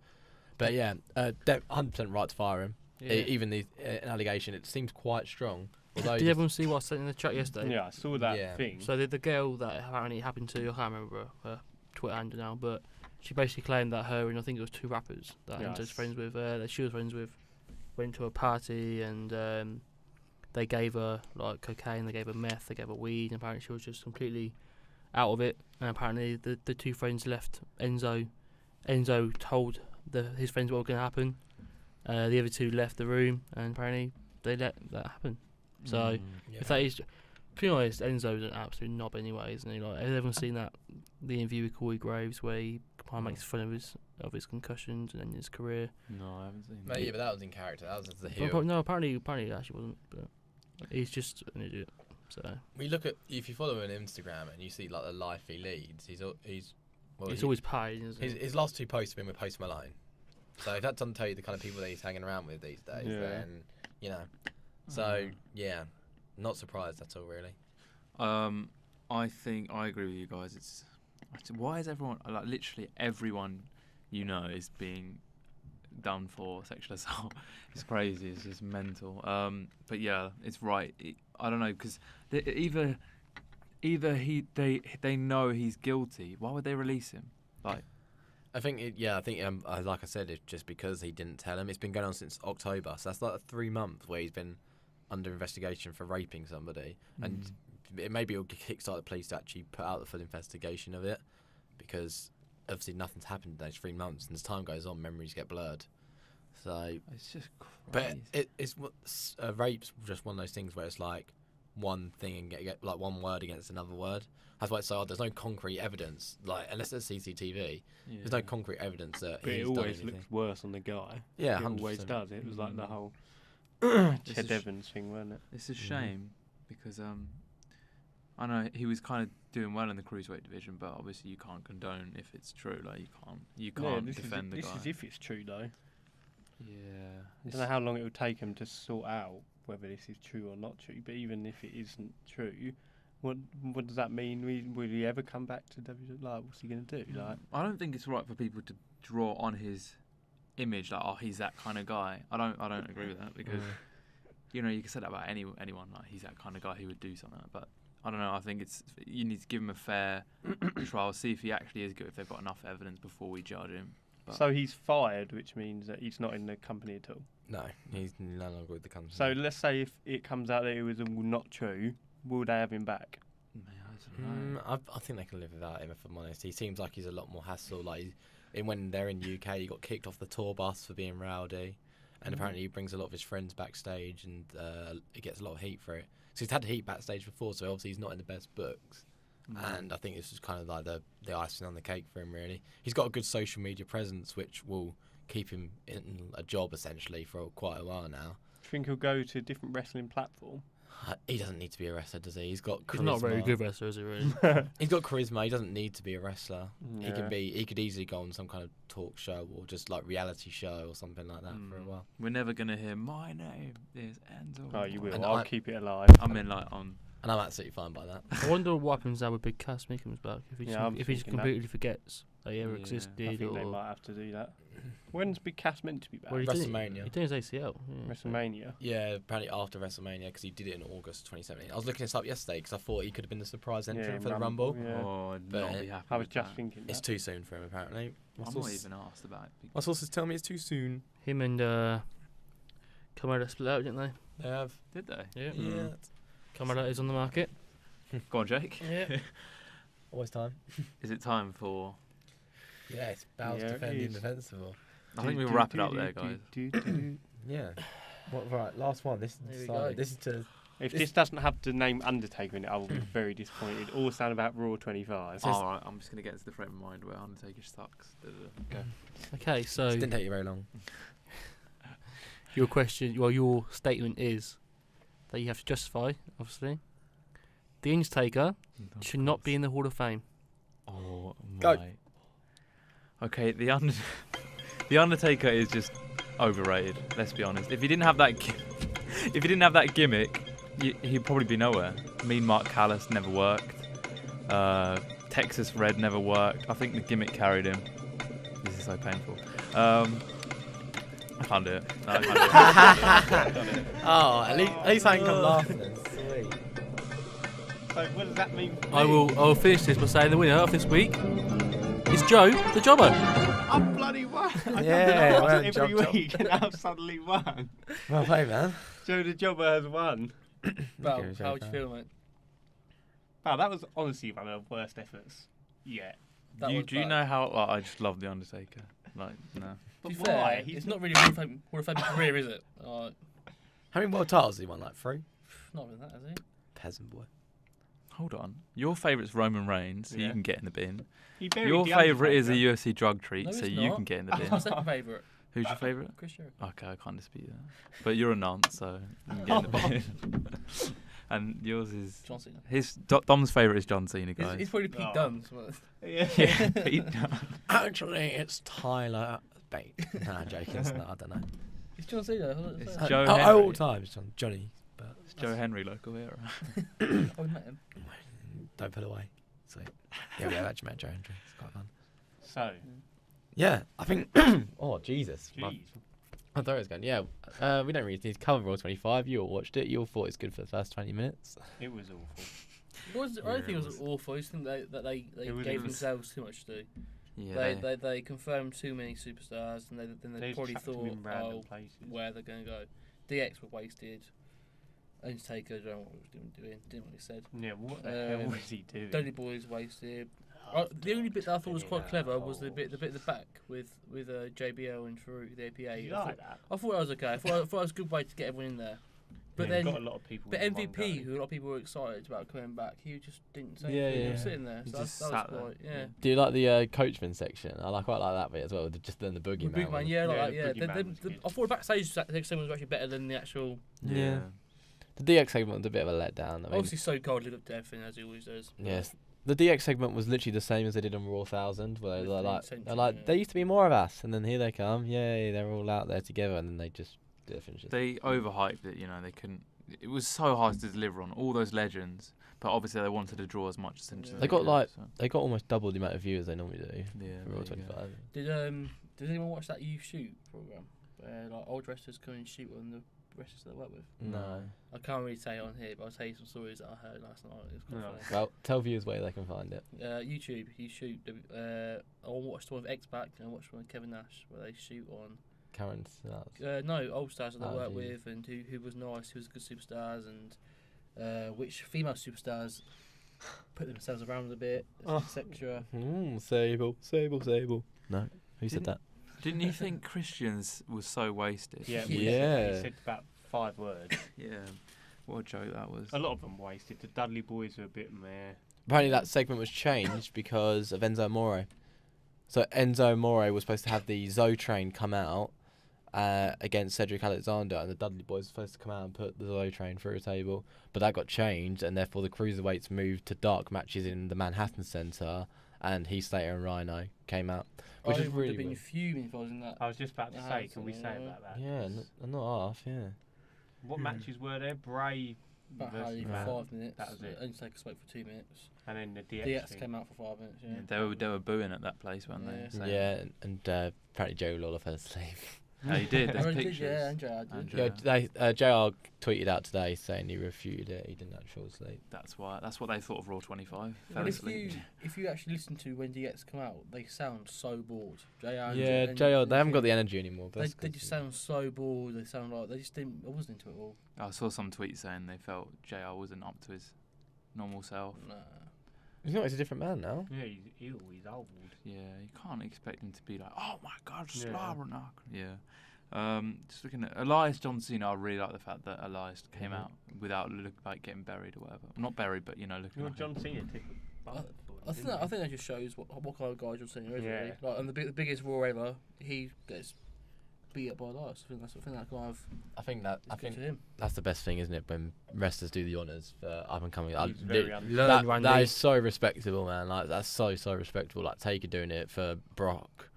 But yeah, 100% right to fire him. Even the allegation, it seems quite strong. did everyone see what I sent in the chat yesterday? Yeah, I saw that thing. So the girl that apparently happened to, I can't remember her Twitter handle now, but she basically claimed that her and I think it was 2 rappers that Enzo's friends with, that she was friends with, went to a party and they gave her like cocaine, they gave her meth, they gave her weed, and apparently she was just completely out of it. And apparently the 2 friends left Enzo. Enzo told his friends what was going to happen. The other 2 left the room, and apparently they let that happen. So if that is, to be honest, Enzo's an absolute knob anyway, isn't he? Like, has everyone seen the interview with Corey Graves where he kind of makes fun of his concussions and his career? No, I haven't seen Mate, that. yeah, but that was in character. That was the heel. No, apparently it actually wasn't. But he's just an idiot. So We look at if you follow him on Instagram and you see like the life he leads, he's always paid, isn't it? his last 2 posts have been with Post Malone. So if that doesn't tell you the kind of people that he's hanging around with these days, then you know. So yeah, not surprised at all, really. I think I agree with you guys. Why is everyone like literally everyone is being done for sexual assault? It's crazy. It's just mental. But yeah, it's right. I don't know because either they know he's guilty. Why would they release him? Like, I think like I said, it's just because he didn't tell him. It's been going on since October, so that's like 3 months where he's been under investigation for raping somebody, and maybe it'll kickstart the police to actually put out the full investigation of it, because obviously nothing's happened in those 3 months, and as time goes on, memories get blurred. So it's just crazy. But it's rape's just one of those things where it's like one thing and get like one word against another word. That's why it's so hard. There's no concrete evidence, like unless there's CCTV. There's no concrete evidence that but he's it done always anything. looks worse on the guy. Yeah, it 100%. always does. It was like the whole It's Ched a Evans thing, wasn't it? It's a shame because I know he was kind of doing well in the cruiserweight division, but obviously you can't condone if it's true. Like you can't defend the guy. This is if it's true though. Yeah, I don't know how long it would take him to sort out whether this is true or not true. But even if it isn't true, what does that mean? Will he ever come back to WWE? Like, what's he going to do? Like, I don't think it's right for people to draw on his image like, oh, he's that kind of guy. I don't agree with that because you can say that about anyone. Like, he's that kind of guy who would do something. But I don't know. I think you need to give him a fair trial, see if he actually is good, if they've got enough evidence before we judge him. But so he's fired, which means that he's not in the company at all. No, he's no longer with the company. So let's say if it comes out that it was not true, will they have him back? I don't know. I think they can live without him, if I'm honest. He seems like he's a lot more hassle. Like when they're in the UK, he got kicked off the tour bus for being rowdy, and apparently he brings a lot of his friends backstage, and he gets a lot of heat for it. So he's had heat backstage before, so obviously he's not in the best books. And I think this is kind of like the icing on the cake for him, really. He's got a good social media presence, which will keep him in a job, essentially, for quite a while now. Do you think he'll go to a different wrestling platform? He doesn't need to be a wrestler, does he? He's got charisma. He's not a very good wrestler, is he, really? He's got charisma. He doesn't need to be a wrestler. Yeah. He could easily go on some kind of talk show or just like reality show or something like that for a while. We're never gonna hear my name is Enzo. Oh, you will. And I'll I- keep it alive. I mean, like on. And I'm absolutely fine by that. I wonder what happens now with Big Cass when he comes back. If he Yeah, I'm if he just thinking that. completely forgets that he ever Yeah. existed, I think they or might have to do that. When's Big Cass meant to be back? well, he did- WrestleMania. He did his ACL. Yeah, so- WrestleMania. Yeah, apparently after WrestleMania, because he did it in August 2017. I was looking this up yesterday because I thought he could have been the surprise entrant for the Rumble. Yeah. Oh, I'd But not be happy I was with just that. thinking It's that. too soon for him, apparently. I'm not even asked about it. My sources tell me it's too soon. Him and Kamada split out, didn't they? They have. Did they? Yeah. Yeah. Kamada is on the market. Go on, Jake. Yeah. Always time. Is it time for? Yeah, it's Bow's Yeah, it Defend the is. Indefensible. I think we'll wrap it up there, guys. Yeah. Right, last one. This There is we decided. go. This is to. If this doesn't have the name Undertaker in it, I will be very disappointed. All sound about Raw 25. All right, I'm just gonna get into the frame of mind where Undertaker sucks. Go. Okay, so It didn't take you very long. your question, well, your statement is that you have to justify, obviously, the Undertaker should not be in the Hall of Fame. Oh Go. my. Okay, the Undertaker is just overrated. Let's be honest. If he didn't have that gimmick, he'd probably be nowhere. Mean Mark Callis never worked. Texas Red never worked. I think the gimmick carried him. This is so painful. I can't do it. No, I can't do it. Oh, at least I can come laughing. Then. Sweet. So what does that mean? I will finish this by saying the winner of this week is Joe the Jobber. I'm bloody won. Yeah, well, every job. week and I've suddenly won. Well played, man. Joe the Jobber has won. Well, Okay, how would you feel, mate? Wow, that was honestly one of the worst efforts yet. Do you know how I just love the Undertaker? Like, no. To be But fair, why? it's not really a Hall of Fame career, is it? How many world titles has he won? Like 3? Not really that, has he? Peasant boy. Hold on. Your favourite's Roman Reigns, so you Yeah. can get in the bin. He buried Your the favourite is a Undertaker. UFC drug treat, No, so it's you not. can get in the That's my bin. second favourite. Who's your favourite? Chris Jericho. Okay, I can't dispute that. But you're a nonce, so you can get in the bin. And yours is John Cena. Dom's favourite is John Cena, guys. It's probably Pete Oh. Dunne. Yeah. Yeah, Pete Dunne. Actually, it's Tyler Bate. Nah, I'm joking. It's not, I don't know. It's John Cena. It's Oh, Joe Oh, Henry. all times, Johnny. But It's Joe Henry, local hero. we met him. don't pull away. So yeah, we have actually met Joe Hendry. It's quite fun. So, Yeah, I think. Oh Jesus! jeez. I thought it was going. Yeah, we don't really need to cover Raw 25. You all watched it. You all thought it's good for the first 20 minutes. It was awful. I don't think it was awful. I just think that they It was- gave it was- themselves too much to do. Yeah, They confirmed too many superstars, and then they They probably chucked him thought, in random oh, places. where they're going to go. DX were wasted. Undertaker, don't know what he was doing. Didn't what he said. Yeah, what the hell Um, was he doing? Dudley Boy's wasted. The only bit that I thought was quite clever was the bit at the back with JBL and Farouk, the APA. Did you I like thought that? that was okay. I thought it was a good way to get everyone in there. But Yeah, then, got a lot of people. but in one MVP, go. who a lot of people were excited about coming back, he just didn't say Yeah, anything. He yeah. was sitting there. He So just that sat was there. quite, yeah. Do you like the coachman section? I quite like that bit as well. Just then the boogeyman. Big man, yeah, like Yeah, that, the yeah. Boogeyman was good. I thought the backstage section was actually better than the actual. Yeah. The DX segment was a bit of a letdown. I mean, Obviously, so cold lived up to everything as he always does. yes. The DX segment was literally the same as they did on Raw 1000, where they With were the like, Ascension, they're like, yeah. there used to be more of us, and then here they come, yay, they're all out there together, and then they just did the finishes. They overhyped it. They couldn't. It was so hard to deliver on all those legends, but obviously they wanted to draw as much attention. Yeah. as They got, could, like, so, They got almost double the amount of viewers they normally do yeah, for Raw there you go. 25. Did anyone watch that You Shoot program? Where like old wrestlers come and shoot on the wrestlers they work with. No. I can't really say it on here, but I'll tell you some stories that I heard last night. It was quite No. funny. Well, tell viewers where they can find it. YouTube, You Shoot. I watched one with X-Pac and I watched one with Kevin Nash where they shoot on. Karen Snarks. No, old stars that they Oh, work geez. with and who was nice, who was good superstars, and which female superstars put themselves around a bit, etc. Sable. No. Who said Didn't- that? Didn't you think Christians was so wasted? Yeah. Yeah. He said about 5 words. Yeah. What a joke that was. A lot of them wasted. The Dudley boys were a bit meh. Apparently that segment was changed because of Enzo Amore. So Enzo Amore was supposed to have the Zoe train come out against Cedric Alexander, and the Dudley boys were supposed to come out and put the Zoe train through a table, but that got changed, and therefore the cruiserweights moved to dark matches in the Manhattan Center, and Heath Slater and Rhino came out, which I is would really have been weird. fuming if I was in that. I was just about to Yeah, say, can we say absolutely, about that? Yeah, not half, yeah. What matches were there? Bray About versus Harley Matt, for 5 minutes. That was it. Undertaker spoke for 2 minutes. and then the DX, DX thing. came out for 5 minutes. Yeah. Yeah, they were booing at that place, weren't Yeah. they? saying- Yeah, and apparently Jerry Lawler fell asleep. No, he did. There's I did, pictures. yeah, Andrea did. Andrea. Yeah, JR tweeted out today saying he refuted it. He didn't actually fall asleep. That's why. That's what they thought of Raw 25. Fell But asleep. if you actually listen to when DX come out, they sound so bored. JR Yeah, JR. They haven't got the energy anymore. But They, that's they 'cause- just sound so bored. They sound like they just didn't. I wasn't into it all. I saw some tweets saying they felt JR wasn't up to his normal self. Nah. He's not. He's a different man now. Yeah, he's ill. He's old. Yeah, you can't expect him to be like, oh my god, Yeah. Slarnak. Yeah. Just looking at Elias John Cena, I really like the fact that Elias came out without like getting buried or whatever. Not buried, but looking. Well, Like John Cena took a bullet for I him, think didn't that just shows what kind of guy John Cena is. Yeah. Really. Like, and the biggest Raw ever, he gets beat up by Elias. I think that kind of I think that. is good to him. That's the best thing, isn't it? When wrestlers do the honours for up and coming. He's very That is so respectable, man. Like that's so respectable. Like Taker doing it for Brock.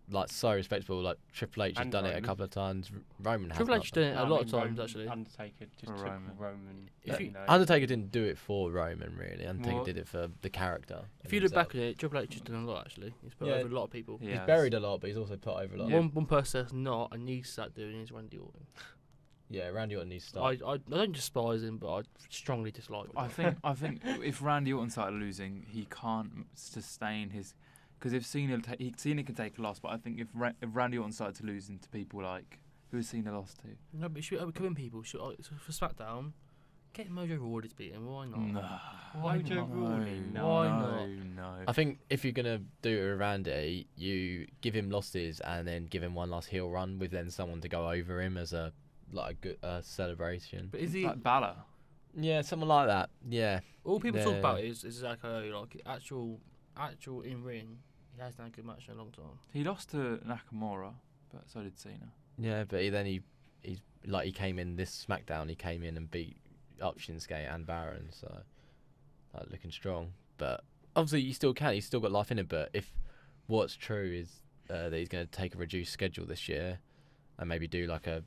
Like so respectable. Like Triple H has And done it a Roman. couple of times. Roman has Triple not H done done it a I lot of mean, times Roman- actually. Undertaker just For took Roman. Roman. If you you- know, Undertaker didn't do it for Roman, really. Undertaker Well- did it for the character. If you look back at it, Triple H has done a lot actually. He's put Yeah. over a lot of people. He he's has. buried a lot, but he's also put over a lot. Yeah. One person that's not and needs to start doing is Randy Orton. Yeah, Randy Orton needs to start. I don't despise him, but I strongly dislike him. I think if Randy Orton started losing, he can't sustain his. Because if Cena can take a loss, but I think if Randy Orton started to lose into people like who has Cena lost to? No, but should come in people. For SmackDown, get Mojo Rawley to beat him. Why not? No. Why Mojo not? Rawley, no. Why not? No. I think if you're gonna do it with Randy, you give him losses and then give him one last heel run with then someone to go over him as a good celebration. But is he? Like Balor? Yeah, something like that. Yeah, All people talk Yeah. about is Zako, like actual in ring. He hasn't had a good match in a long time. He lost to Nakamura, but so did Cena. yeah, but he came in this SmackDown. He came in and beat up Shinsuke and Baron, so looking strong. But obviously, you still can. He's still got life in it. But if what's true is that he's going to take a reduced schedule this year, and maybe do like a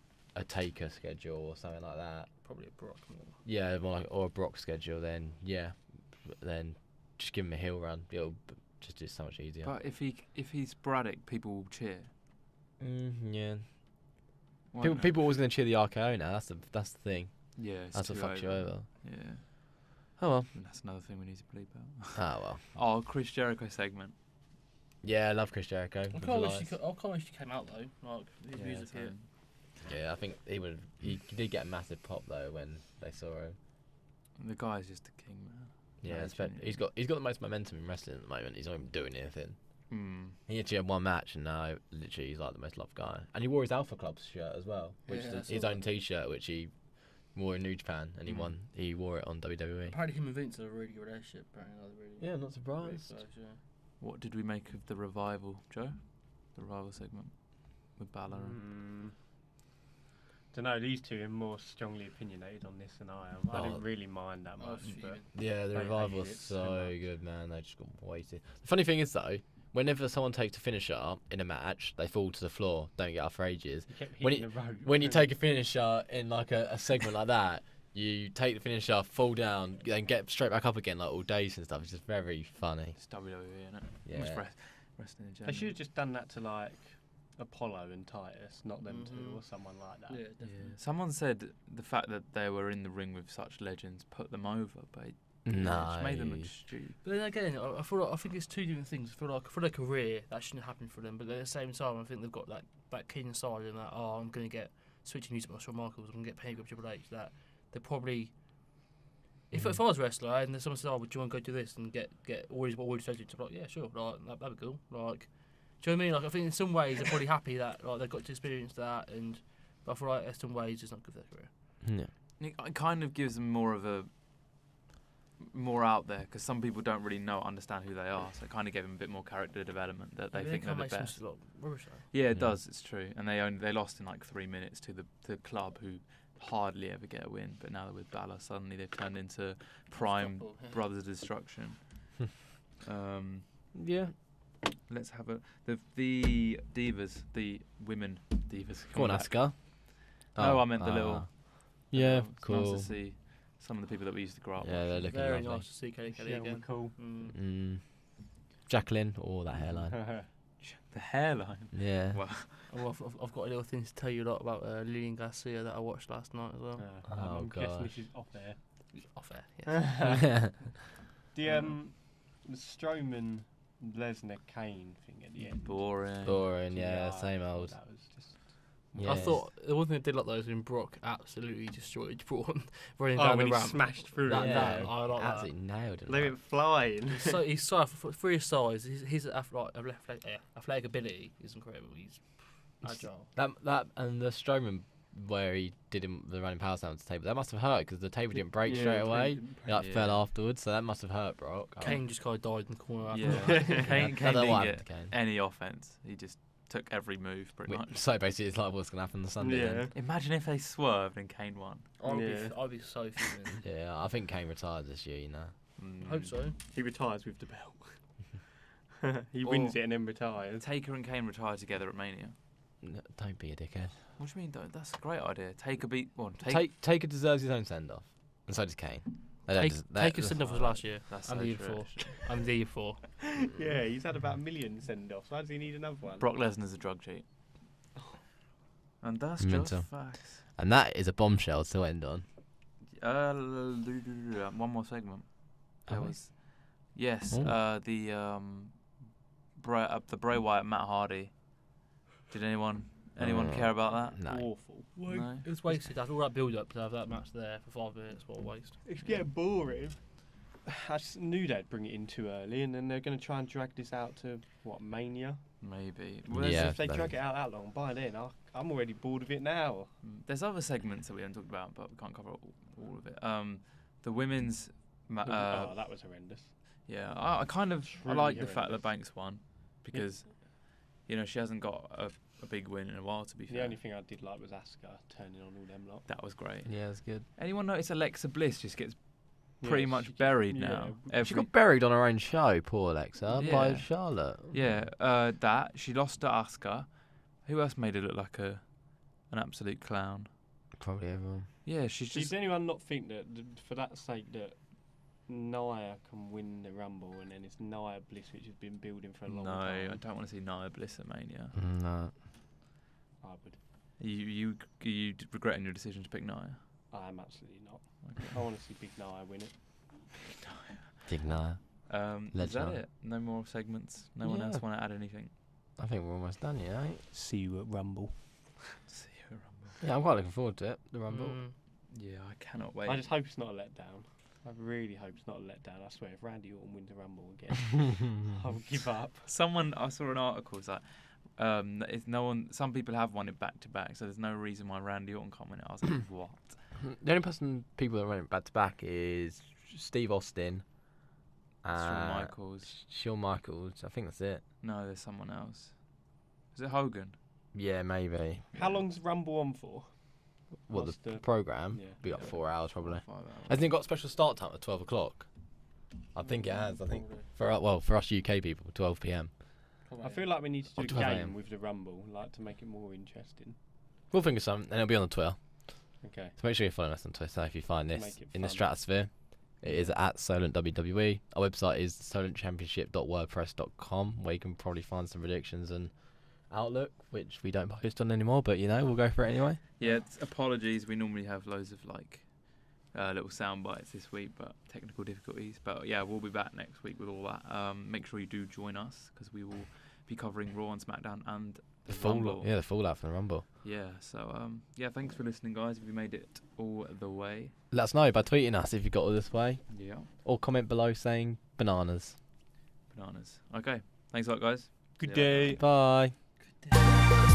Taker schedule or something like that. Probably a Brock more. Yeah, more like, or a Brock schedule. Then then just give him a heel run. It'll just do so much easier. But if he's Braddock, people will cheer. Yeah. Why not? People are always going to cheer the RKO now. That's the thing. Yeah, it's That's what too fucks you over. Yeah. Oh well. And that's another thing we need to bleep out. Oh well. Oh, Chris Jericho segment. Yeah, I love Chris Jericho. I with can't the wish lights. he came out though. Like his Yeah, music same. here. Yeah, I think he did get a massive pop though when they saw him. The guy's just a king, man. Yeah, Legend. he's got the most momentum in wrestling at the moment. He's not even doing anything. Mm. He actually had one match, and now literally he's like the most loved guy. And he wore his Alpha Club shirt as well, which Yeah, I is saw his that. own T-shirt, which he wore in New Japan, and he wore it on WWE. Apparently him and Vince have a really good relationship. Apparently, like, really, Yeah, not really surprised. close, yeah. What did we make of the revival, Joe? The revival segment with Balor. Don't know. These two are more strongly opinionated on this than I am. I Oh. didn't really mind that I was much, but fuming. Yeah, the They revival hated was it so so much. good, man. They just got wasted. The funny thing is though, whenever someone takes a finisher in a match, they fall to the floor, don't get up for ages. he kept When hitting the rope. When you take a finisher in like a segment like that, you take the finisher, fall down, then get straight back up again, like all days and stuff. It's just very funny. It's WWE, innit? Yeah. It's wrestling in They general. should have just done that to like Apollo and Titus, not them two Mhm. or someone like that. Yeah, Yeah. definitely. Someone said the fact that they were in the ring with such legends put them over, but it No. just made them look stupid. But then again, I feel like I think it's two different things. I feel like for their career that shouldn't happen for them, but at the same time, I think they've got that keen side and that I'm going to get switching music by Shawn Michaels, I'm going to get paid with Triple H. That they probably. If I was a wrestler and then someone said, "Oh, do you want to go do this and get all these strategies?" I'm like, "Yeah, sure, like, that'd be cool." Like, do you know what I mean? Like, I think in some ways they're probably happy that like they've got to experience that, but I feel like in some ways it's not good for their career. Yeah. It kind of gives them more out there because some people don't really understand who they are, so it kind of gave them a bit more character development that they think they're the best. Yeah, it does. It's true, and they lost in like 3 minutes to the club who hardly ever get a win, but now with Balor suddenly they've turned into prime Unstoppable, yeah. brothers of destruction. Yeah. Let's have the divas, the women divas. Go on, coming back. Asuka. No, I meant the little. Yeah, it's cool. Nice to see some of the people that we used to grow up Yeah, with. they're looking Very lovely. nice to see Kelly Yeah, we're again. cool. Jacqueline, that hairline. The hairline. Yeah. Wow. Oh, I've got a little thing to tell you a lot about Lillian Garcia that I watched last night as well. Oh, I'm guessing gosh. this is off air. Off air, yes. The Strowman Lesnar Kane thing at the end. Boring. Boring, yeah, I same thought old. That was just. Yeah. I thought the one thing I did like though is when Brock absolutely destroyed Braun running Oh, down when the he ramp. smashed through That- it. that- I like that. absolutely nailed it. They went flying. So he's so for his size, his athletic ability is incredible. He's agile. That and the Strowman where he did the running power slam to the table, that must have hurt because the table didn't break Yeah, straight the table away. didn't It like break. fell Yeah. afterwards, so that must have hurt Brock. Kane just kind of died in the corner. After Yeah. that. Kane I didn't don't know what get happened to Kane. any offense. He just took every move pretty much. So basically, it's like what's going to happen on Sunday. Yeah. Then. Imagine if they swerved and Kane won. I'd be so fuming. Yeah, I think Kane retires this year. You know. I hope so. He retires with the belt. He wins it and then retires. Taker and Kane retire together at Mania. No, don't be a dickhead. What do you mean? That's a great idea. Taker beat one. Taker deserves his own send off, and so does Kane. They don't Take a send off was last year. That's I'm so the year true, before. actually. I'm the year before. Yeah, he's had about 1 million send-offs. Why does he need another one? Brock Lesnar's a drug cheat. And that's Mental. just facts. And that is a bombshell to end on. One more segment. There Oh, was, yes, Oh. the Bray Wyatt Matt Hardy. Did anyone care about that? No. Awful. No. It was wasted. After all that build up to have that match there for 5 minutes, what a waste. It's getting boring. I just knew they'd bring it in too early, and then they're going to try and drag this out to, Mania? Maybe. Yeah. If they but- drag it out that long, by then, I'm already bored of it now. There's other segments that we haven't talked about, but we can't cover all of it. The women's. That was horrendous. Yeah, I kind of Truly like the fact horrendous. that Banks won because, she hasn't got a big win in a while. To be The fair, only thing I did like was Asuka turning on all them lot. that was great. Yeah, it's good. Anyone notice Alexa Bliss just gets Yeah, pretty she much just- buried yeah, now? She Every, got buried on her own show, poor Alexa, by Yeah. Charlotte. yeah, that she lost to Asuka. Who else made her look like an absolute clown? Probably everyone. Yeah, she's Does just. anyone not think that, for that sake, that Nia can win the Rumble and then it's Nia Bliss, which has been building for a long No, I time? don't want to see Nia Bliss at Mania. No. I would. You regretting your decision to pick Nia? I am absolutely not. Okay. I want to see Big Nia win it. Big Nia. Is that Legend. it? No more segments? No one Yeah. else want to add anything? I think we're almost done, yeah. See you at Rumble. See you at Rumble. Yeah, I'm quite looking forward to it, the Rumble. Yeah, I cannot wait. I just hope it's not a letdown. I really hope it's not a letdown. I swear, if Randy Orton wins the Rumble again, I'll give up. I saw an article. It's like, it's no one. Some people have won it back to back, so there's no reason why Randy Orton can't win it. I was like, what? The only people that run it back to back is Steve Austin, Shawn Michaels. Shawn Michaels. I think that's it. No, there's someone else. Is it Hogan? Yeah, maybe. How long's Rumble on for? What, What's the the- program? Yeah. Be up Yeah. 4 hours probably. 5 hours. Hasn't it got a special start time at 12 o'clock? I think it has. I think for us UK people, 12 p.m. I feel like we need to do Or a 12 game AM. with the Rumble, like to make it more interesting. We'll think of something, and it'll be on the Twitter. Okay. So make sure you follow us on Twitter if you find Make this it in the fun. stratosphere. It is at Solent WWE. Our website is solentchampionship.wordpress.com, where you can probably find some predictions and outlook, which we don't post on anymore, but we'll go for it anyway. Yeah, apologies. We normally have loads of little sound bites this week, but technical difficulties. But yeah, we'll be back next week with all that. Make sure you do join us because we will be covering Raw and SmackDown and the Rumble. The fallout from the Rumble. Yeah. So thanks for listening, guys. If you made it all the way. Let us know by tweeting us if you got all this way, Yeah. or comment below saying bananas. Bananas. Okay. Thanks a lot, guys. Good See you later. day. Bye. Good day.